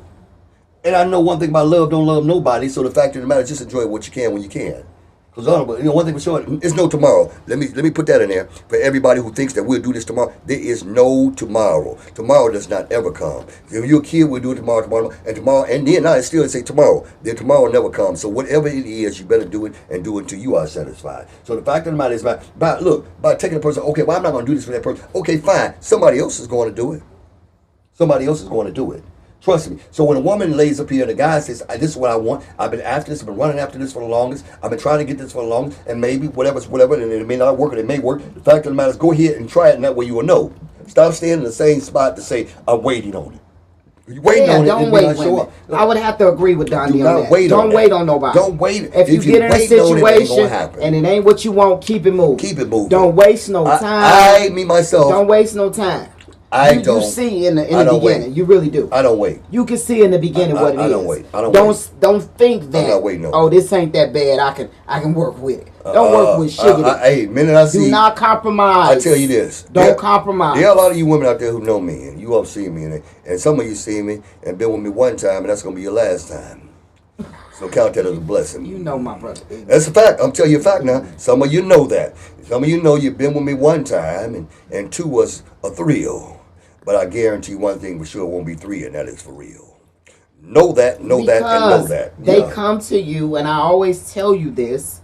And I know one thing about love, don't love nobody, so the fact of the matter is just enjoy what you can when you can. Because one thing for sure, it's no tomorrow. Let me put that in there for everybody who thinks that we'll do this tomorrow. There is no tomorrow. Tomorrow does not ever come. If you're a kid, we'll do it tomorrow, and then I still say tomorrow. Then tomorrow never comes. So whatever it is, you better do it and do it until you are satisfied. So the fact of the matter is by taking a person, okay, well, I'm not going to do this for that person. Okay, fine. Somebody else is going to do it. Trust me. So when a woman lays up here and the guy says, this is what I want, I've been after this, I've been running after this for the longest, I've been trying to get this for the longest, and maybe whatever, and it may not work or it may work. The fact of the matter is go ahead and try it, and that way you will know. Stop standing in the same spot to say, I'm waiting on it. You're waiting on it.
Don't wait. I would have to agree with Dondi on that. Don't wait on nobody.
Don't wait.
If you get in a situation and it ain't what you want, keep it moving. Don't waste no time.
Myself.
Don't waste no time. You see in the beginning.
Wait.
You really do.
I don't wait.
You can see in the beginning what it is.
I don't wait.
Don't think that.
I'm not waiting.
Oh, this ain't that bad. I can work with it. Don't work with shit.
Hey, minute I see.
Do not compromise.
I tell you this.
Don't compromise.
There are a lot of you women out there who know me, and you all see me, and some of you see me and been with me one time, and that's gonna be your last time. So count that as a blessing.
You know my brother.
That's a fact. I'm telling you a fact now. Some of you know that. Some of you know you've been with me one time, and two was a thrill. But I guarantee one thing for sure won't be three, and that is for real. Know that, and know that.
They come to you, and I always tell you this.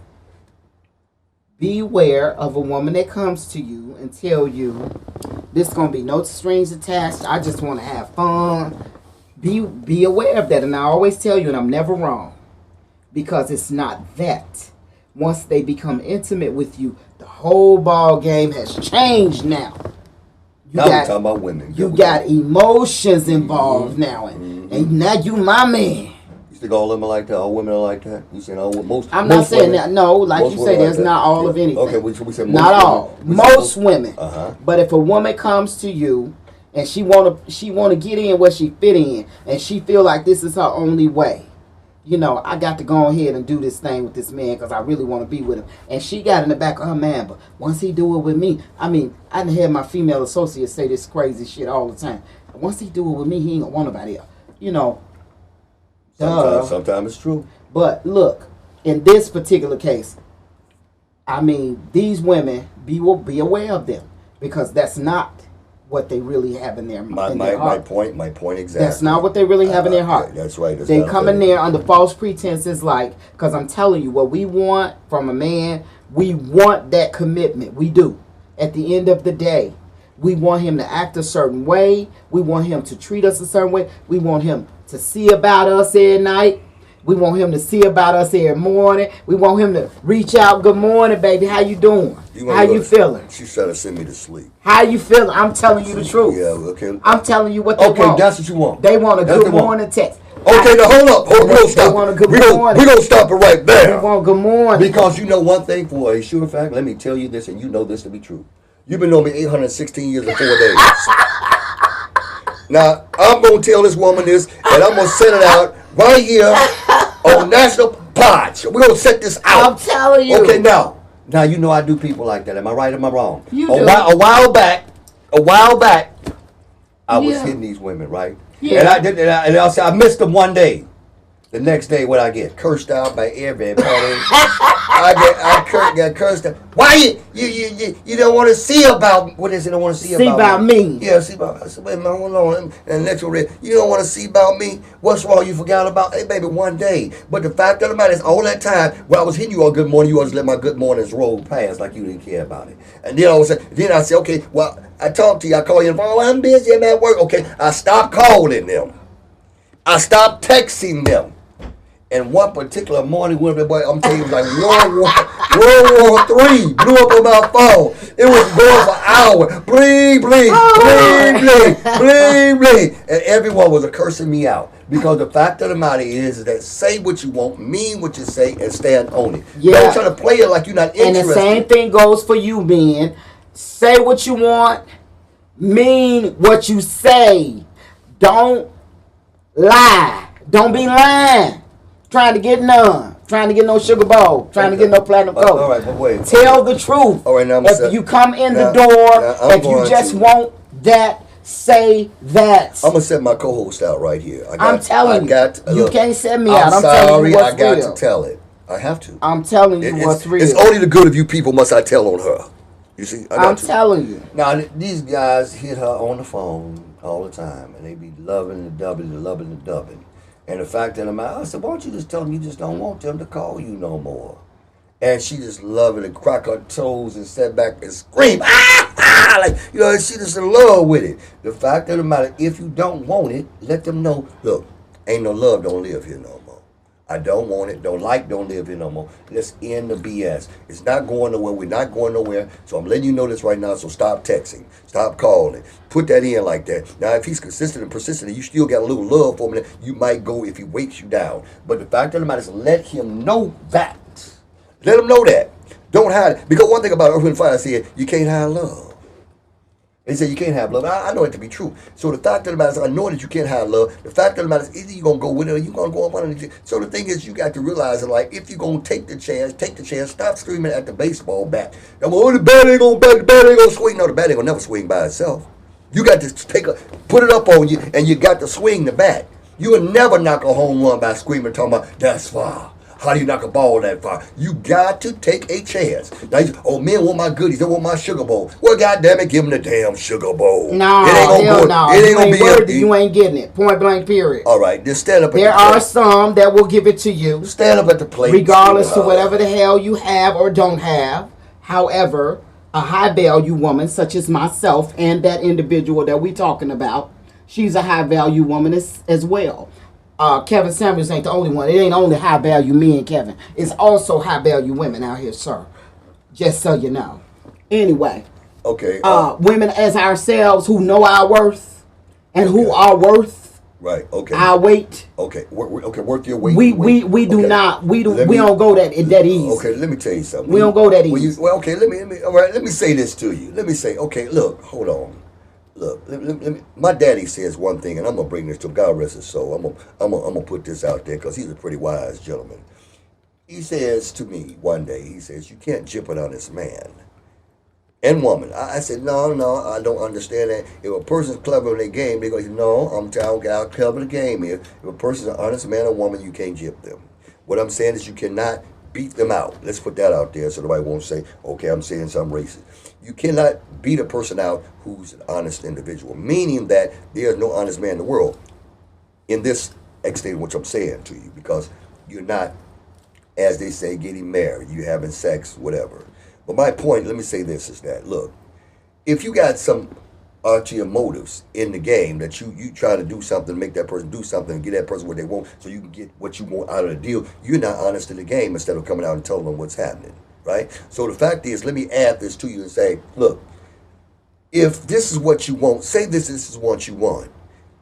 Beware of a woman that comes to you and tell you, this going to be no strings attached. I just want to have fun. Be aware of that. And I always tell you, and I'm never wrong, because it's not that. Once they become intimate with you, the whole ball game has changed now.
Now we're talking about women.
You got emotions involved now, and now you my man.
You think all women like that? All women are like that? You saying most?
I'm not saying that. No, like you say, there's not all of anything.
Okay, we said
not all. Most women. But if a woman comes to you and she wanna get in where she fit in, and she feel like this is her only way. You know, I got to go ahead and do this thing with this man because I really want to be with him. And she got in the back of her mind, but once he do it with me, I mean, I done had my female associates say this crazy shit all the time. Once he do it with me, he ain't gonna want nobody else. You know.
Sometimes it's true.
But look, in this particular case, I mean, these women, be aware of them, because that's not what they really have in their heart. My point exactly. That's not what they really have in their heart.
That's right.
They come in there under false pretenses, because I'm telling you, what we want from a man, we want that commitment. We do. At the end of the day, we want him to act a certain way. We want him to treat us a certain way. We want him to see about us every night. We want him to see about us every morning. We want him to reach out. Good morning, baby. How you doing? How you feeling?
She's trying to send me to sleep.
How you feeling? I'm telling you the truth.
Yeah, okay.
I'm telling you what they want.
Okay, that's what you want.
They want a good morning text.
Okay, now hold up. We're going to stop. We're going to stop it right there.
They want good morning.
Because you know one thing for a sure fact, let me tell you this, and you know this to be true. You've been knowing me 816 years and 4 days. Now, I'm going to tell this woman this, and I'm going to send it out right here on National Pod. We're going to set this out.
I'm telling you.
Okay, now you know I do people like that. Am I right or am I wrong?
You do.
A while back, I was hitting these women, right?
Yeah.
And I said I missed them one day. The next day, what I get? Cursed out by everybody. I got cursed out. Why you don't want to see about, what is it? Don't want to see about
me?
Yeah, see about. I said, wait a minute, hold on. And next one, you don't want to see about me? What's wrong? You forgot about? Hey, baby, one day. But the fact of the matter is, all that time when I was hitting you all good morning, you always let my good mornings roll past like you didn't care about it. And then all of a sudden, I said, okay, well, I talk to you. I call you. Oh, I'm busy. I'm at work. Okay. I stopped calling them. I stopped texting them. And one particular morning, boy, I'm telling you, it was like World War III blew up on my phone. It was going for hours. Bling, bling, bling, bling, bling, bling. And everyone was cursing me out. Because the fact of the matter is that say what you want, mean what you say, and stand on it. Yeah. Don't try to play it like you're not interested.
And the same thing goes for you, men. Say what you want, mean what you say. Don't lie. Don't be lying. Trying to get none. Trying to get no sugar bowl. Trying to get no platinum coat.
All right, but wait.
Tell the truth.
All right, now
if you come in the door, if you just want that, say that.
I'm going to set my co-host out right here.
I'm telling you. You can't set me out.
I'm telling you what's real. I got to tell it. I have to.
I'm telling you what's real.
It's only the good of you people must I tell on her. You see?
I'm telling you.
Now, these guys hit her on the phone all the time, and they be loving and dubbing and loving and dubbing. And the fact of the matter, I said, why don't you just tell them you just don't want them to call you no more? And she just loved it and crack her toes and sat back and scream, like, you know, she just in love with it. The fact of the matter, if you don't want it, let them know, look, ain't no love, don't live here no more. I don't want it, don't live here no more. Let's end the BS. It's not going nowhere. We're not going nowhere. So I'm letting you know this right now, so stop texting. Stop calling. Put that in like that. Now, if he's consistent and persistent and you still got a little love for him, you might go if he weights you down. But the fact of the matter is let him know that. Let him know that. Don't hide it. Because one thing about Earth, Wind & Fire, I said, you can't hide love. They say you can't have love. I know it to be true. So the fact of the matter is, I know that you can't have love. The fact of the matter is, either you're going to go with it or you're going to go up underneath it. So the thing is, you got to realize that, like, if you're going to take the chance, stop screaming at the baseball bat. Oh, the bat ain't going to swing. No, the bat ain't going to never swing by itself. You got to put it up on you, and you got to swing the bat. You will never knock a home run by screaming, talking about, that's far. How do you knock a ball that far? You got to take a chance. Now, men want my goodies. They want my sugar bowl. Well, goddamn it, give them the damn sugar bowl.
No, it ain't gonna no. It ain't gonna be empty. You ain't getting it. Point blank, period.
All right, just stand up at the plate.
There are some that will give it to you.
Stand up at the plate.
Regardless to whatever the hell you have or don't have. However, a high-value woman, such as myself and that individual that we're talking about, she's a high-value woman as well. Kevin Samuels ain't the only one. It ain't only high-value men, Kevin. It's also high-value women out here, sir. Just so you know. Anyway.
Okay.
Women as ourselves who know our worth and who are worth.
Right. Okay.
Our weight.
Okay. Okay. Worth your weight.
We do not. We don't go that easy.
Okay. Let me tell you something.
We don't go that easy.
Okay. Let me. All right. Let me say this to you. Let me say. Okay. Look. Hold on. Look, let me, my daddy says one thing, and I'm gonna bring this to him. God rest his soul. I'm gonna put this out there because he's a pretty wise gentleman. He says to me one day, he says, "You can't jeopardize man and woman." I said, "No, I don't understand that. If a person's clever in their game, they go, no, I'm telling you how clever the game is. If a person's an honest man or woman, you can't jip them. What I'm saying is you cannot beat them out. Let's put that out there so nobody won't say, okay, I'm saying something racist. You cannot beat a person out who's an honest individual, meaning that there's no honest man in the world in this extent, which I'm saying to you, because you're not, as they say, getting married, you having sex, whatever. But my point, let me say this, is that, look, if you got some ulterior motives in the game that you try to do something, make that person do something, get that person what they want so you can get what you want out of the deal, you're not honest in the game instead of coming out and telling them what's happening. Right? So the fact is, let me add this to you and say, look, if this is what you want, say this is what you want.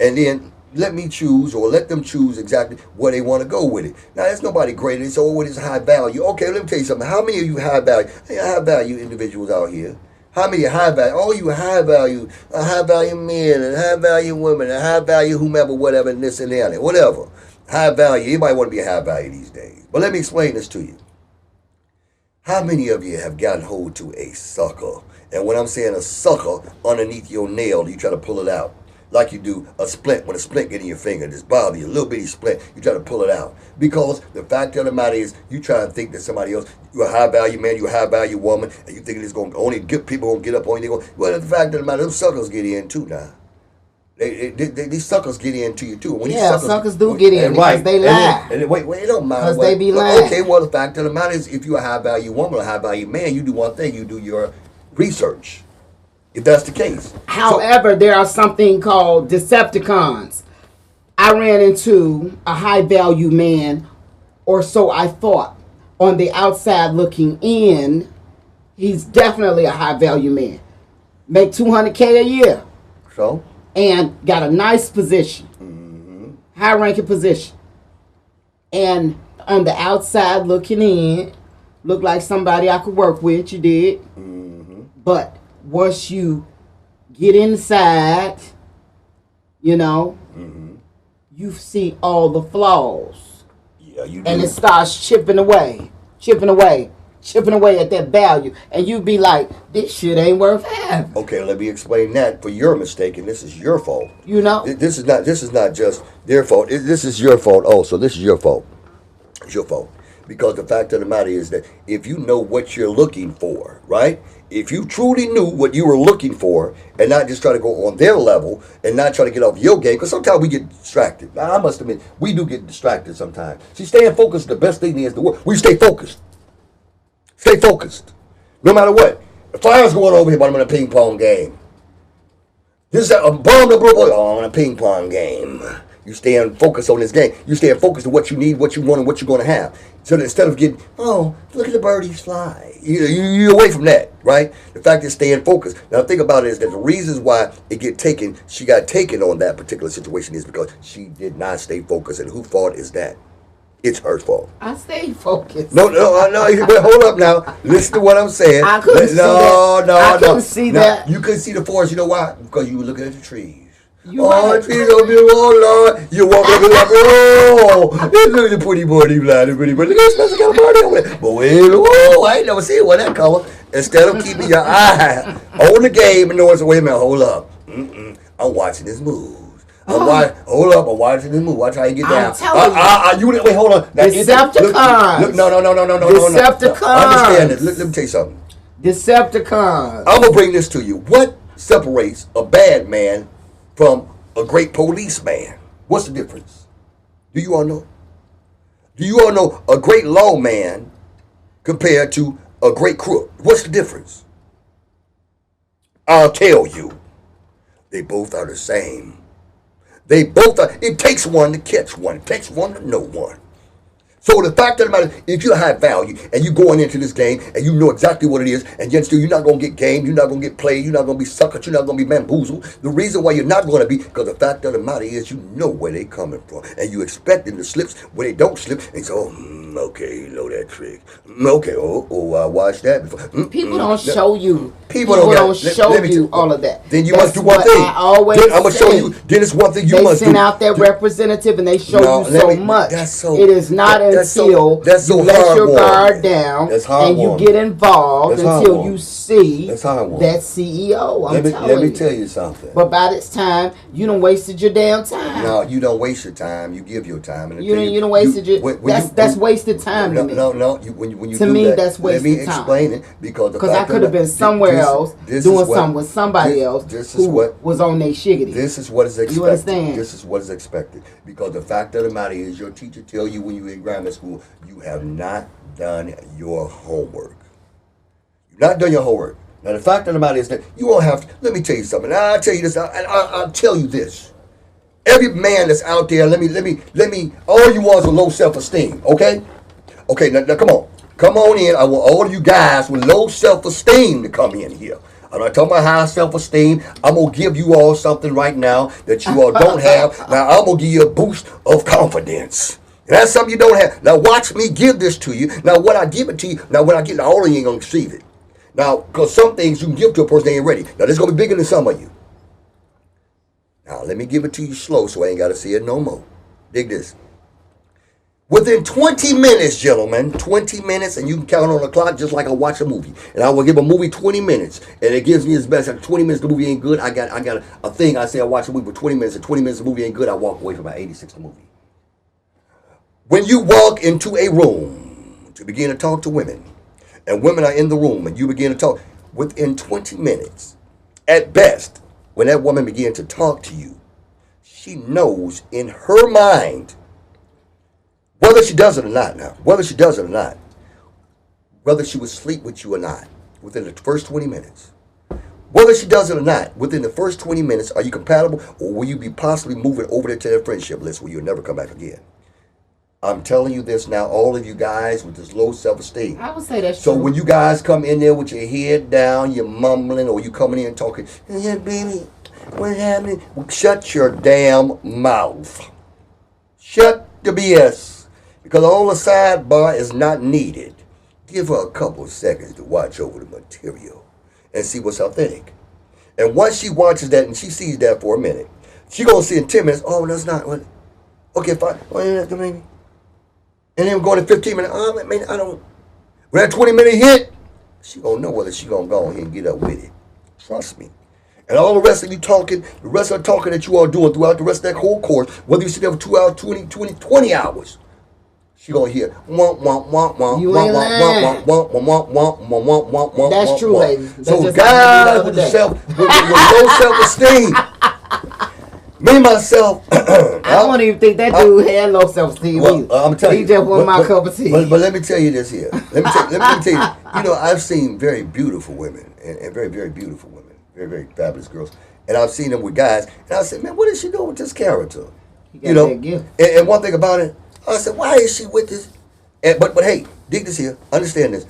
And then let me choose or let them choose exactly where they want to go with it. Now, there's nobody greater. So what is high value? Okay, let me tell you something. How many of you high value individuals out here? How many high value? All you high value men and high value women and high value whomever, whatever, and this and that, whatever. High value. Anybody want to be a high value these days? But let me explain this to you. How many of you have gotten hold to a sucker? And when I'm saying a sucker, underneath your nail, you try to pull it out. Like you do a splint. When a splint gets in your finger, this bother you, a little bitty splint, you try to pull it out. Because the fact of the matter is, you try to think that somebody else, you're a high value man, you're a high value woman, and you think it's going to only good people going to get up on you. Well, the fact of the matter, them suckers get in too now. These suckers get into you too. When
suckers do get in because they lie.
Wait, it don't matter.
Because they be lying.
Okay, well, the fact of the matter is, if you're a high value woman or a high value man, you do one thing: you do your research. if that's the case.
However, there are something called Decepticons. I ran into a high-value man, or so I thought. On the outside looking in, he's definitely a high-value man. Make $200K a year.
So?
And got a nice position. High-ranking position. And on the outside looking in, looked like somebody I could work with. You did. But once you get inside, you know, you see all the flaws.
Yeah, you do.
And it starts chipping away at that value. And you be like, this shit ain't worth having.
Okay, let me explain that for your mistake, and this is your fault.
You know?
This is not just their fault. This is your fault also. This is your fault. It's your fault. Because the fact of the matter is that if you know what you're looking for, right? If you truly knew what you were looking for and not just try to go on their level and not try to get off your game, because sometimes we get distracted. Now, I must admit, we do get distracted sometimes. See, staying focused, the best thing is the work. We stay focused. Stay focused. No matter what. The fire's going over here, but I'm in a ping pong game. This is a bomb the blue boy. Oh, I'm in a ping pong game. You staying focused on this game. You staying focused on what you need, what you want, and what you're going to have. So that instead of getting, oh, look at the birdies fly. You're away from that, right? The fact is staying focused. Now, the thing about it is that the reasons why she got taken on that particular situation is because she did not stay focused. And whose fault is that? It's her fault.
I stayed focused.
No. But hold up now. Listen to what I'm saying.
I couldn't see that. I couldn't see that.
You couldn't see the forest. You know why? Because you were looking at the trees.
The
trees over there, oh Lord. You walk up and like, oh, look at the pretty birdie flying, the pretty birdie. Look at this got a birdie over there. But wait, oh, I ain't never seen one that color. Instead of keeping your eye on the game and knowing, so wait a minute, hold up. I'm watching this move. I'm watching this move. Watch how you get down. Wait, hold on. Now,
Decepticons.
No.
Decepticons.
Understand this. Let me tell you something.
Decepticons.
I'm going to bring this to you. What separates a bad man from a great policeman? What's the difference? Do you all know? Do you all know a great lawman compared to a great crook? What's the difference? I'll tell you. They both are the same. They both are. It takes one to catch one. It takes one to know one. So the fact of the matter, if you're high value and you're going into this game and you know exactly what it is, and yet still you're not going to get gamed, you're not going to get played, you're not going to be suckered, you're not going to be bamboozled. The reason why you're not going to be, because the fact of the matter is you know where they're coming from. And you expect them to slip when they don't slip. And you say, okay, you know that trick. Okay, I watched that before.
People don't show you.
People
don't show you all of that.
Then you must do one thing.
I always
I'm going to show you. Then it's one thing you must do.
They send out their representative and they show you so much. It is not until you let your guard down and you get involved until you see that CEO.
Let me tell you something.
But by this time, you done wasted your damn time.
No, you don't waste your time. You give your time. And
you done wasted your. That's wasted time to me.
No. When you
to
do
me,
that,
that's wasted time.
Let me explain it because
I could have been somewhere else doing something with somebody else who was on their shiggity.
This is what is expected.
You understand?
This is what is expected because the fact of the matter is, your teacher tell you when you in grammar school, you have not done your homework. You've not done your homework. Now the fact of the matter is that you won't have to. Let me tell you something. I'll tell you this. I'll tell you this. Every man that's out there, let me. All you want is a low self-esteem. Okay. Now come on. Come on in. I want all of you guys with low self-esteem to come in here. I'm not talking about high self-esteem. I'm going to give you all something right now that you all don't have. Now, I'm going to give you a boost of confidence. And that's something you don't have. Now, watch me give this to you. Now, when I give it to you, when I get it, all of you ain't going to receive it. Now, because some things you can give to a person, they ain't ready. Now, this is going to be bigger than some of you. Now, let me give it to you slow so I ain't got to see it no more. Dig this. Within 20 minutes, gentlemen, 20 minutes, and you can count on the clock just like I watch a movie. And I will give a movie 20 minutes, and it gives me its best. At 20 minutes, the movie ain't good. I got a thing. I say I watch a movie for 20 minutes, and 20 minutes, the movie ain't good. I walk away from about 86 the movie. When you walk into a room to begin to talk to women, and women are in the room, and you begin to talk, within 20 minutes, at best, when that woman begins to talk to you, she knows in her mind, whether she does it or not now, whether she would sleep with you or not, within the first 20 minutes, Whether she does it or not, within the first 20 minutes, are you compatible, or will you be possibly moving over there to their friendship list where you'll never come back again? I'm telling you this now, all of you guys with this low self-esteem.
I would say that's
true. So
true.
when you guys come in there with your head down, you're mumbling, or you coming in talking, yeah, baby, what happened? Well, shut your damn mouth. Shut the BS. Because all the sidebar is not needed. Give her a couple of seconds to watch over the material and see what's authentic. And once she watches that and she sees that for a minute, she gonna see in 10 minutes, oh, that's not what. Okay, fine. Maybe. And then we're going to 15 minutes. Oh, man, I don't. When that 20-minute hit, she gonna know whether she gonna go ahead and get up with it. Trust me. And all the rest of you talking, the rest of the talking that you are doing throughout the rest of that whole course, whether you sit there for 2 hours, 20 hours, she gonna hear womp womp womp womp womp womp womp womp womp womp womp womp.
That's true, ladies.
So guys with low self-esteem. Me, myself,
I don't even think that dude had low self-esteem either.
I'm telling you.
He just want my cup of tea.
But let me tell you this here. Let me tell you. You know, I've seen very beautiful women and very, very beautiful women. Very, very fabulous girls. And I've seen them with guys. And I said, man, what is she doing with this character? You know? And one thing about it, I said, why is she with this? But hey, dig this here. Understand this.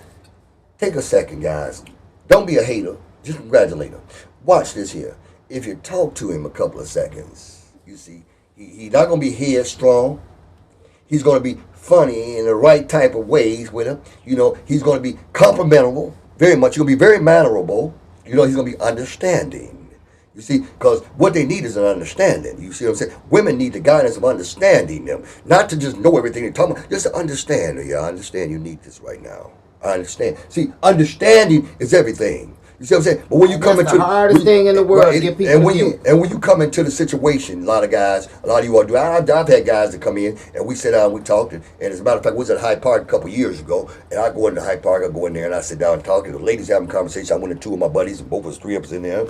Take a second, guys. Don't be a hater. Just congratulate her. Watch this here. If you talk to him a couple of seconds, you see, he's not going to be headstrong. He's going to be funny in the right type of ways with him. You know, he's going to be complimentable, very much. He's going to be very mannerable. You know, he's going to be understanding. You see, because what they need is an understanding. You see what I'm saying? Women need the guidance of understanding them. Not to just know everything they're talking about, just to understand. Yeah, I understand you need this right now. I understand. See, understanding is everything. You see what I'm saying? But when you come into
the hardest thing in the world to get people
and when you come into the situation, a lot of you all do. I've had guys that come in and we sit down and we talk. And as a matter of fact, we was at Hyde Park a couple years ago, and I go into Hyde Park, I go in there and I sit down and talk. And the ladies having a conversation. I went to 2 of my buddies, and both of us, 3 of us in there.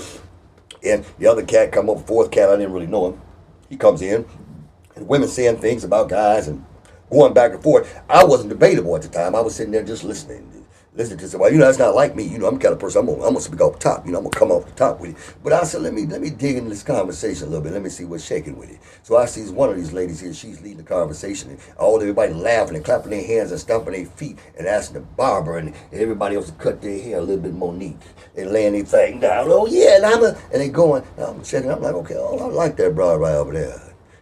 And the other cat come up, 4th cat, I didn't really know him. He comes in, and women saying things about guys and going back and forth. I wasn't debatable at the time. I was sitting there just listening to somebody. You know, that's not like me. You know, I'm the kind of person, I'm gonna speak off the top. You know, I'm gonna come off the top with it. But I said, let me dig into this conversation a little bit. Let me see what's shaking with it. So I see one of these ladies here. She's leading the conversation, and everybody laughing and clapping their hands and stomping their feet and asking the barber and everybody else to cut their hair a little bit more neat. They laying their thing down. Oh yeah, and they going. I'm checking. I'm like, okay, oh, I like that broad right over there.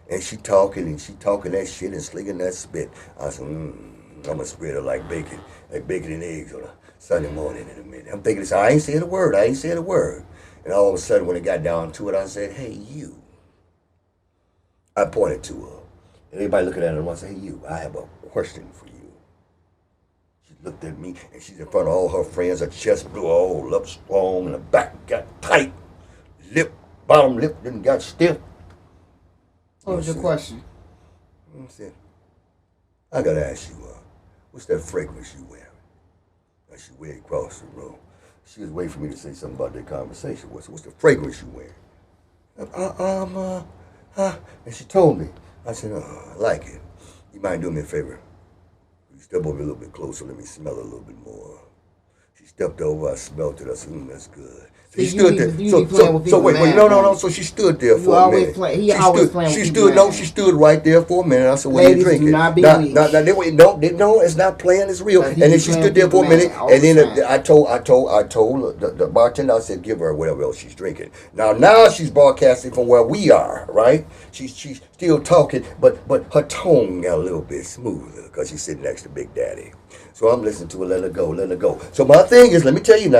And she talking that shit and slinging that spit. I said, I'm gonna spread her like bacon and eggs on a Sunday morning in a minute. I'm thinking this, I ain't saying a word. And all of a sudden, when it got down to it, I said, hey, you. I pointed to her. And everybody looking at her and I said, hey, you, I have a question for you. She looked at me, and she's in front of all her friends. Her chest blew all up strong, and her back got tight. Bottom lip didn't got stiff.
What was your question?
I said, I got to ask you, what's that fragrance you wearing? And she way across the room. She was waiting for me to say something about that conversation. What's the fragrance you wearing? And she told me. I said, I like it. You mind doing me a favor? You step over a little bit closer. Let me smell it a little bit more. She stepped over. I smelled it. I said, that's good. So she stood there. No. So she stood there for a minute. She stood right there for a minute. I said, what are you drinking?
Do not be weak.
No, it's not playing. It's real. And then she stood there for a minute. And then I told the bartender, I said, give her whatever else she's drinking. Now she's broadcasting from where we are, right? She's still talking, but her tone got a little bit smoother because she's sitting next to Big Daddy. So I'm listening to her, let her go. So my thing is, let me tell you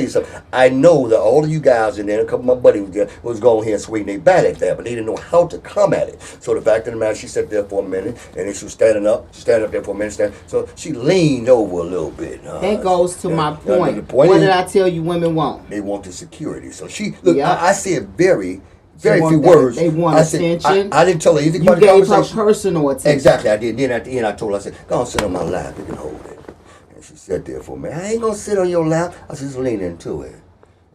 something. I know that all of you guys in there, a couple of my buddies was going here and swing their bat at that, but they didn't know how to come at it. So the fact of the matter, she sat there for a minute, and then she was standing up there for a minute. So she leaned over a little bit.
That goes to my point. The point what did I tell you women want?
They want the security. So I said very few words.
They want attention.
I didn't tell her anything about the conversation.
You gave her personal attention.
Exactly, I did. Then at the end, I told her, I said, go on, sit on my lap. You can hold it. And she sat there for a minute. I ain't going to sit on your lap. I said, just lean into it.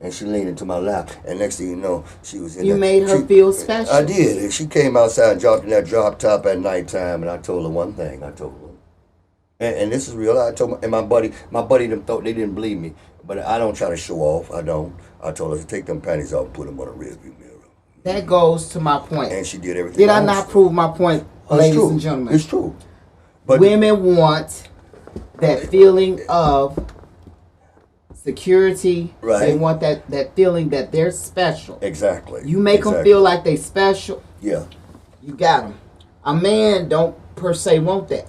And she leaned into my lap. And next thing you know, she was in there.
You made her feel special.
I did. And she came outside and dropped in that drop top at nighttime. And I told her one thing. I told her, And this is real. I told my buddy them thought they didn't believe me, but I don't try to show off. I don't. I told her to take them panties off and put them on a rearview mirror.
That goes to my point.
And she did everything.
Did I not prove my point, ladies and gentlemen?
It's true. But
women want that feeling of security.
Right.
They want that feeling that they're special.
Exactly.
You make them feel like they special.
Yeah.
You got them. A man don't per se want that.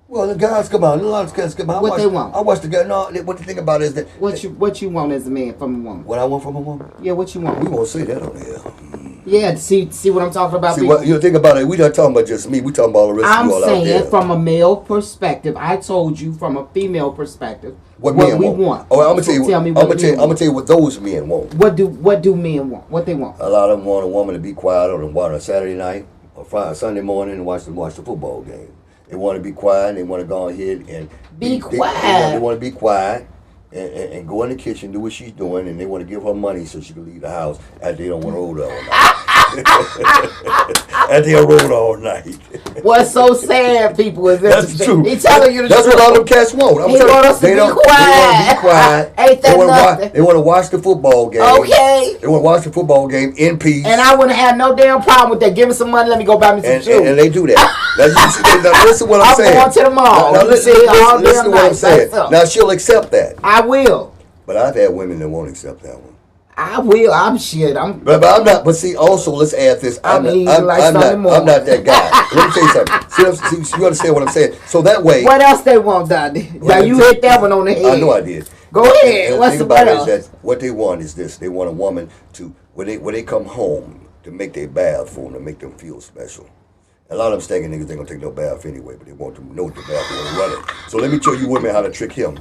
Well, the guys come out. A lot of guys come out.
What they want?
I watch the guy. No, what the thing about it is that
what you want as a man from a woman.
What I want from a woman?
Yeah, what you want?
We won't say that on here.
Yeah, see what I'm talking about.
See what you think about it? We not talking about just me. We talking about the rest of you all out there.
I'm saying from a male perspective. I told you from a female perspective
what
we want.
Oh, I'm gonna tell you. I'm gonna tell you what those men want.
What do men want? What they want?
A lot of them want a woman to be quiet on a Saturday night or Friday, Sunday morning and watch the football game. They want to be quiet. They want to go ahead and
be quiet.
They want to be quiet and go in the kitchen, do what she's doing, and they want to give her money so she can leave the house after they don't want to roll all night. After they roll all night.
What's so sad, people, is
that's true.
He telling you the
That's
truth.
what all them cats want.
He want us to be quiet.
They want to be quiet.
Ain't that nothing?
They want to watch the football game.
Okay.
They want to watch the football game in peace.
And I wouldn't have no damn problem with that. Give me some money. Let me go buy me some shoes.
And they do that. Now, listen to what I'm saying.
I'm going to the mall.
Now, listen to what I'm saying. Now, she'll accept that.
I will.
But I've had women that won't accept that one.
I will. I'm shit.
But I'm not. But see, also let's add this. I'm not that guy. Let me tell you something. See, you understand what I'm saying? So that way.
What else they want, Dondi? Now you hit that one on the head.
I know I did.
Go ahead. What's the what else?
Is that what they want is this. They want a woman to when they come home to make their bath for them, to make them feel special. A lot of them stinking niggas ain't gonna take no bath anyway, but they want to know the bath they want to run it. So let me show you women how to trick him.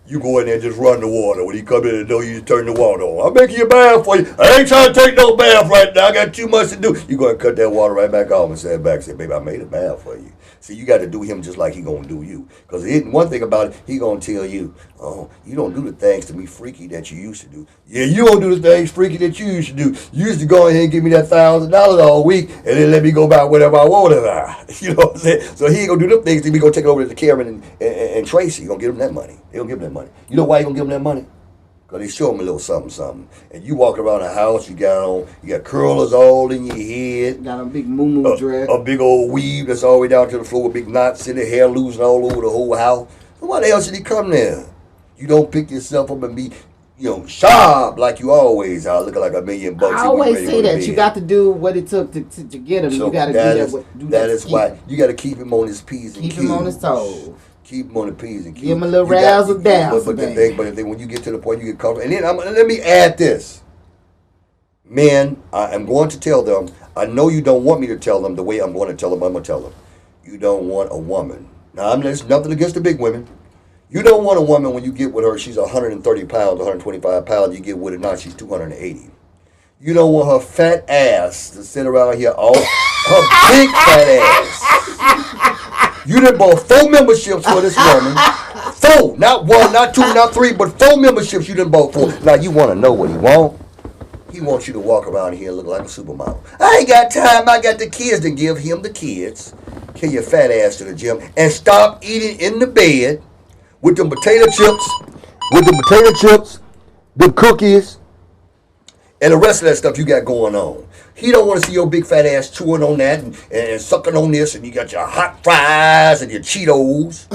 You go in there and just run the water. When he come in the door, you just turn the water on. I'm making you a bath for you. I ain't trying to take no bath right now. I got too much to do. You go and cut that water right back off and say it back. Say, baby, I made a bath for you. See, you got to do him just like he gonna do you. Because one thing about it, he gonna tell you, oh, you don't do the things to me freaky that you used to do. Yeah, you don't do the things freaky that you used to do. You used to go ahead and give me that $1,000 all week and then let me go buy whatever I wanted. You know what I'm saying? So he ain't gonna do them things. He gonna take it over to Karen and Tracy. He gonna give them that money. They gonna give them that money. You know why he gonna give them that money? Because they show him a little something. And you walk around the house, you got curlers all in your head.
Got a big moo-moo dress.
A big old weave that's all the way down to the floor with big knots in the hair losing all over the whole house. So why the hell should he come there? You don't pick yourself up and be, sharp like you always are, looking like $1 million.
I always say that. You got to do what it took to get him. So you got to do that.
That is why you got to keep him on his P's and Q's.
Keep him on his toes.
Keep him on the P's and Q's.
Give him a little razzle dazzle.
But then when you get to the point, you get comfortable. And then let me add this. Men, I am going to tell them, I know you don't want me to tell them the way I'm going to tell them, I'm going to tell them. You don't want a woman. Now, there's nothing against the big women. You don't want a woman when you get with her, she's 130 pounds, 125 pounds. You get with her now, she's 280. You don't want her fat ass to sit around here, her big fat ass. You done bought 4 memberships for this woman. 4, not 1, not 2, not 3, but 4 memberships you done bought for. Now you want to know what he want? He wants you to walk around here and look like a supermodel. I ain't got time. I got the kids to give him the kids. Carry your fat ass to the gym and stop eating in the bed with them potato chips, the cookies, and the rest of that stuff you got going on. He don't want to see your big fat ass chewing on that and sucking on this, and you got your hot fries and your Cheetos.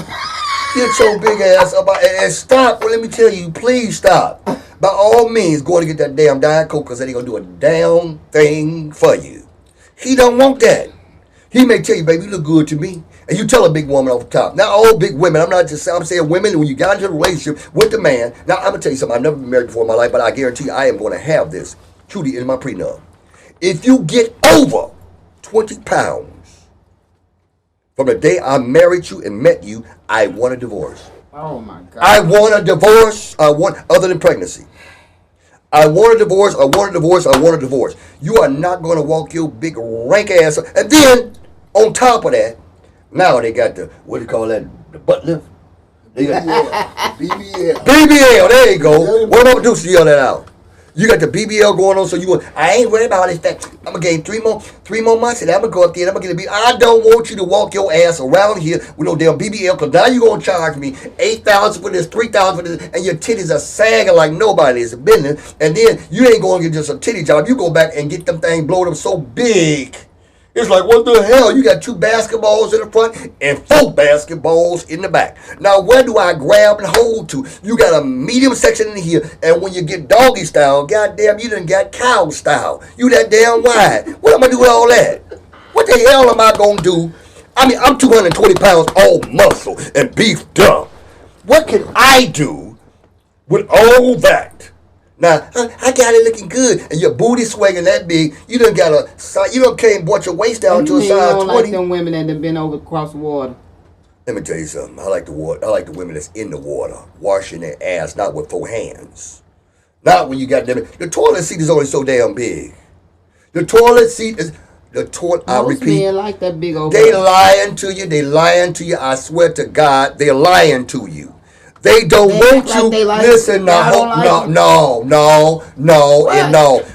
Get your big ass up and stop. Well, let me tell you, please stop. By all means, go to get that damn Diet Coke because that ain't going to do a damn thing for you. He don't want that. He may tell you, baby, you look good to me. And you tell a big woman off the top. Not all big women. I'm saying women, when you got into a relationship with the man. Now, I'm going to tell you something. I've never been married before in my life, but I guarantee you I am going to have this truly in my prenup. If you get over 20 pounds from the day I married you and met you, I want a divorce.
Oh, my God.
I want a divorce. Other than pregnancy. I want a divorce. I want a divorce. I want a divorce. You are not going to walk your big rank ass up. And then, on top of that, now they got the, what do you call that, the butt lift? They got BBL. BBL, there you go. What am I going to do to yell that out? You got the BBL going on, so I ain't worried about this fact. I'm gonna gain three more months, and I'm gonna go up there and I'm gonna get a BBL. I don't want you to walk your ass around here with no damn BBL, because now you're gonna charge me $8,000 for this, $3,000 for this, and your titties are sagging like nobody's business. And then you ain't gonna get just a titty job. You go back and get them things blown up so big. It's like, what the hell? You got 2 basketballs in the front and 4 basketballs in the back. Now, where do I grab and hold to? You got a medium section in here, and when you get doggy style, goddamn, you done got cow style. You that damn wide. What am I do with all that? What the hell am I gonna do? I mean, I'm 220 pounds, all muscle and beefed up. What can I do with all that? Now, I got it looking good, and your booty swinging that big. You done can't brought your waist down to a size 20.
I don't like them women that have been over across the water.
Let me tell you something. I like the water. I like the women that's in the water, washing their ass, not with 4 hands. Not when you got them. The toilet seat is only so damn big. The toilet seat is I repeat.
Men like that big old.
They lying to you. They lying to you. I swear to God, they're lying to you. They don't want you. Listen, no.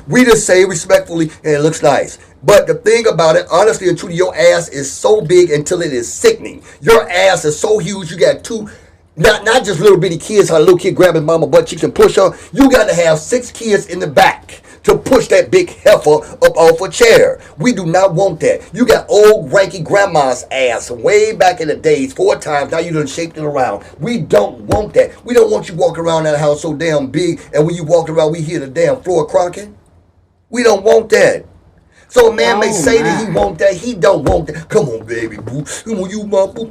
We just say respectfully, and it looks nice. But the thing about it, honestly and truly, your ass is so big until it is sickening. Your ass is so huge. You got 2, not just little bitty kids, how a little kid grab his mama butt cheeks and push her. You got to have 6 kids in the back to push that big heifer up off a chair. We do not want that. You got old ranky grandma's ass way back in the days, 4 times. Now you done shaped it around. We don't want that. We don't want you walking around that house so damn big, and when you walk around, we hear the damn floor crunking. We don't want that. So a man may say that he want that. He don't want that. Come on, baby boo. Come on, you my boo.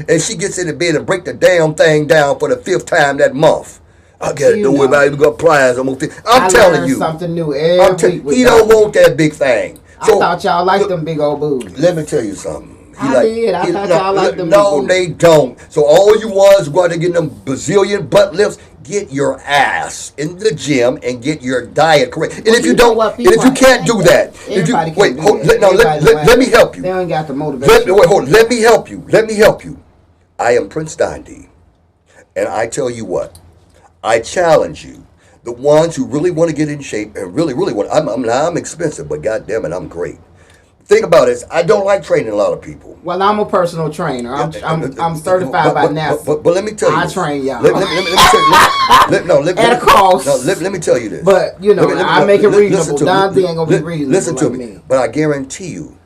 And she gets in the bed and break the damn thing down for the 5th time that month. I got to do it. I even got pliers. I'm telling you.
Something new every week.
He don't want that big thing.
So, I thought y'all liked them big old boobs.
Let me tell you something.
I thought y'all liked them.
No, they don't. So all you ones go out there getting them bazillion butt lifts, get your ass in the gym and get your diet correct. And if you don't, and if you can't do that, let me help you.
They don't got the motivation.
Let me help you. Let me help you. I am Prince Dondi, and I tell you what. I challenge you, the ones who really want to get in shape and really want. I'm expensive, but goddamn it, I'm great. Think about it. I don't like training a lot of people.
Well, I'm a personal trainer. I'm certified by NASA.
But let me tell you,
I train y'all.
Let me tell you this.
But I make it reasonable. Dondi ain't gonna be reasonable.
Listen to me. But I guarantee you,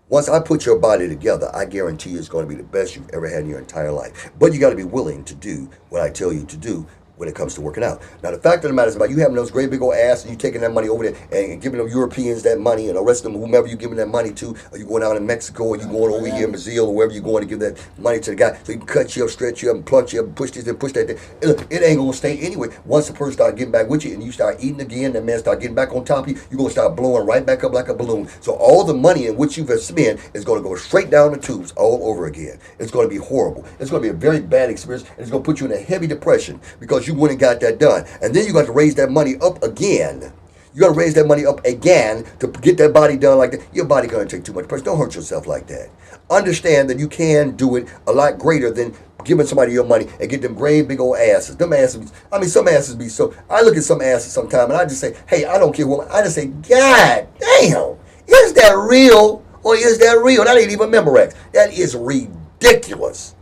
once I put your body together, I guarantee you it's going to be the best you've ever had in your entire life. But you got to be willing to do what I tell you to do when it comes to working out. Now, the fact of the matter is about you having those great big old ass and you taking that money over there and giving them Europeans that money and the rest of them, whomever you giving that money to, or you going out in Mexico or you going over here in Brazil or wherever you going to give that money to the guy so he can cut you up, stretch you up, and plunge you up, and push this and push that. It ain't going to stay anyway. Once the person start getting back with you and you start eating again, that man start getting back on top of you, you're going to start blowing right back up like a balloon. So all the money in which you've spent is going to go straight down the tubes all over again. It's going to be horrible. It's going to be a very bad experience, and it's going to put you in a heavy depression because you went and got that done. And then you got to raise that money up again. You got to raise that money up again to get that body done like that. Your body going to take too much pressure. Don't hurt yourself like that. Understand that you can do it a lot greater than giving somebody your money and get them great big old asses. Them asses, some asses be so. I look at some asses sometimes and I just say, hey, I don't care what. I just say, God damn, is that real or is that real? That ain't even Memorex. That is ridiculous.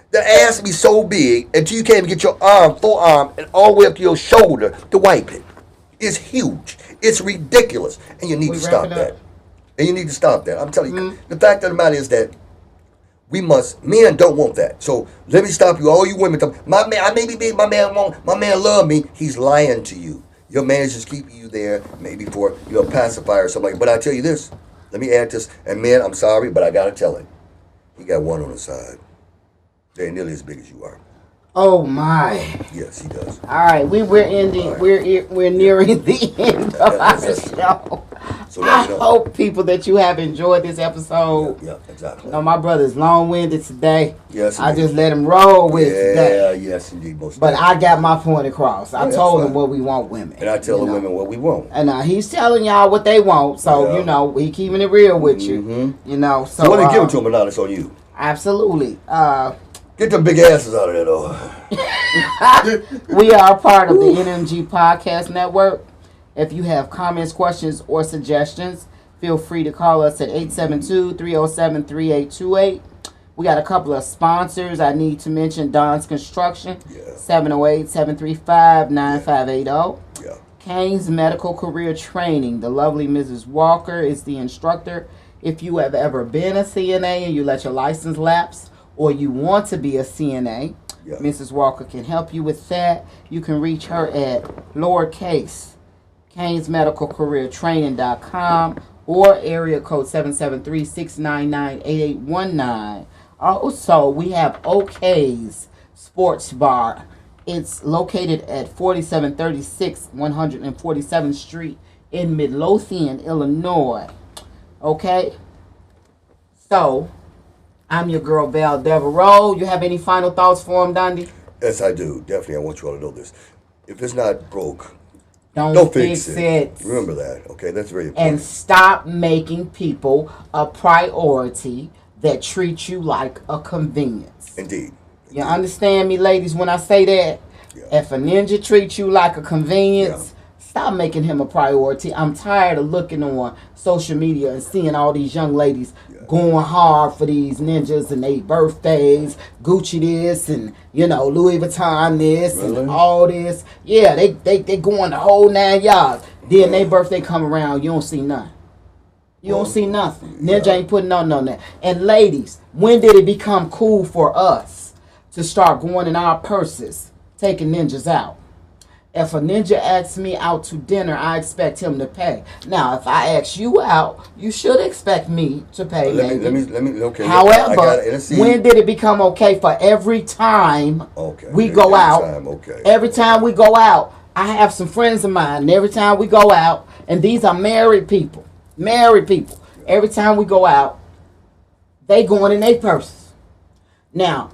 The ass be so big until you can't even get your forearm, and all the way up to your shoulder to wipe it. It's huge. It's ridiculous. And you need to stop that. And you need to stop that. I'm telling you, the fact of the matter is that men don't want that. So let me stop you. All you women, my man, I may be big, my man love me. He's lying to you. Your man is just keeping you there, maybe for pacifier or something like that. But I tell you this, let me add this, and men, I'm sorry, but I gotta tell it. He got one on the side. They ain't nearly as big as you are.
Oh my!
Yes, he does.
All right, we're ending. Right. We're nearing the end of our show. So I hope people that you have enjoyed this episode.
Yeah, exactly.
My brother's long-winded today.
Yes,
I just let him roll with it today.
Yeah, yes, indeed.
But I got my point across. I told him what we want women.
And I tell the women what we want.
And he's telling y'all what they want. So he keeping it real with you.
Mm-hmm.
So
you want to give it to him, but now it's on you.
Absolutely.
Get them big asses out of there, though.
We are part of the NMG Podcast Network. If you have comments, questions, or suggestions, feel free to call us at 872-307-3828. We got a couple of sponsors. I need to mention Don's Construction, 708-735-9580. Kane's Medical Career Training. The lovely Mrs. Walker is the instructor. If you have ever been a CNA and you let your license lapse, or you want to be a CNA, Mrs. Walker can help you with that. You can reach her at lowercase Kane'sMedicalCareerTraining.com or area code 773-699-8819. Also, we have OK's Sports Bar. It's located at 4736 147th Street in Midlothian, Illinois. Okay? So, I'm your girl, Val DeVarreaux. You have any final thoughts for him, Dondi?
Yes, I do. Definitely, I want you all to know this. If it's not broke,
don't fix it.
Remember that, okay? That's very important.
And stop making people a priority that treat you like a convenience.
Indeed.
You understand me, ladies, when I say that? Yeah. If a ninja treats you like a convenience, stop making him a priority. I'm tired of looking on social media and seeing all these young ladies going hard for these ninjas and their birthdays, Gucci this and, Louis Vuitton this and all this. Yeah, they going the whole 9 yards. Then their birthday come around, you don't see nothing. You don't see nothing. Ninja ain't putting on that. And ladies, when did it become cool for us to start going in our purses, taking ninjas out? If a ninja asks me out to dinner, I expect him to pay. Now, if I ask you out, you should expect me to pay.
Let me. Okay.
However, when did it become okay for every time we go out? Every time we go out, I have some friends of mine, and every time we go out, and these are married people. Every time we go out, they going in their purses. Now,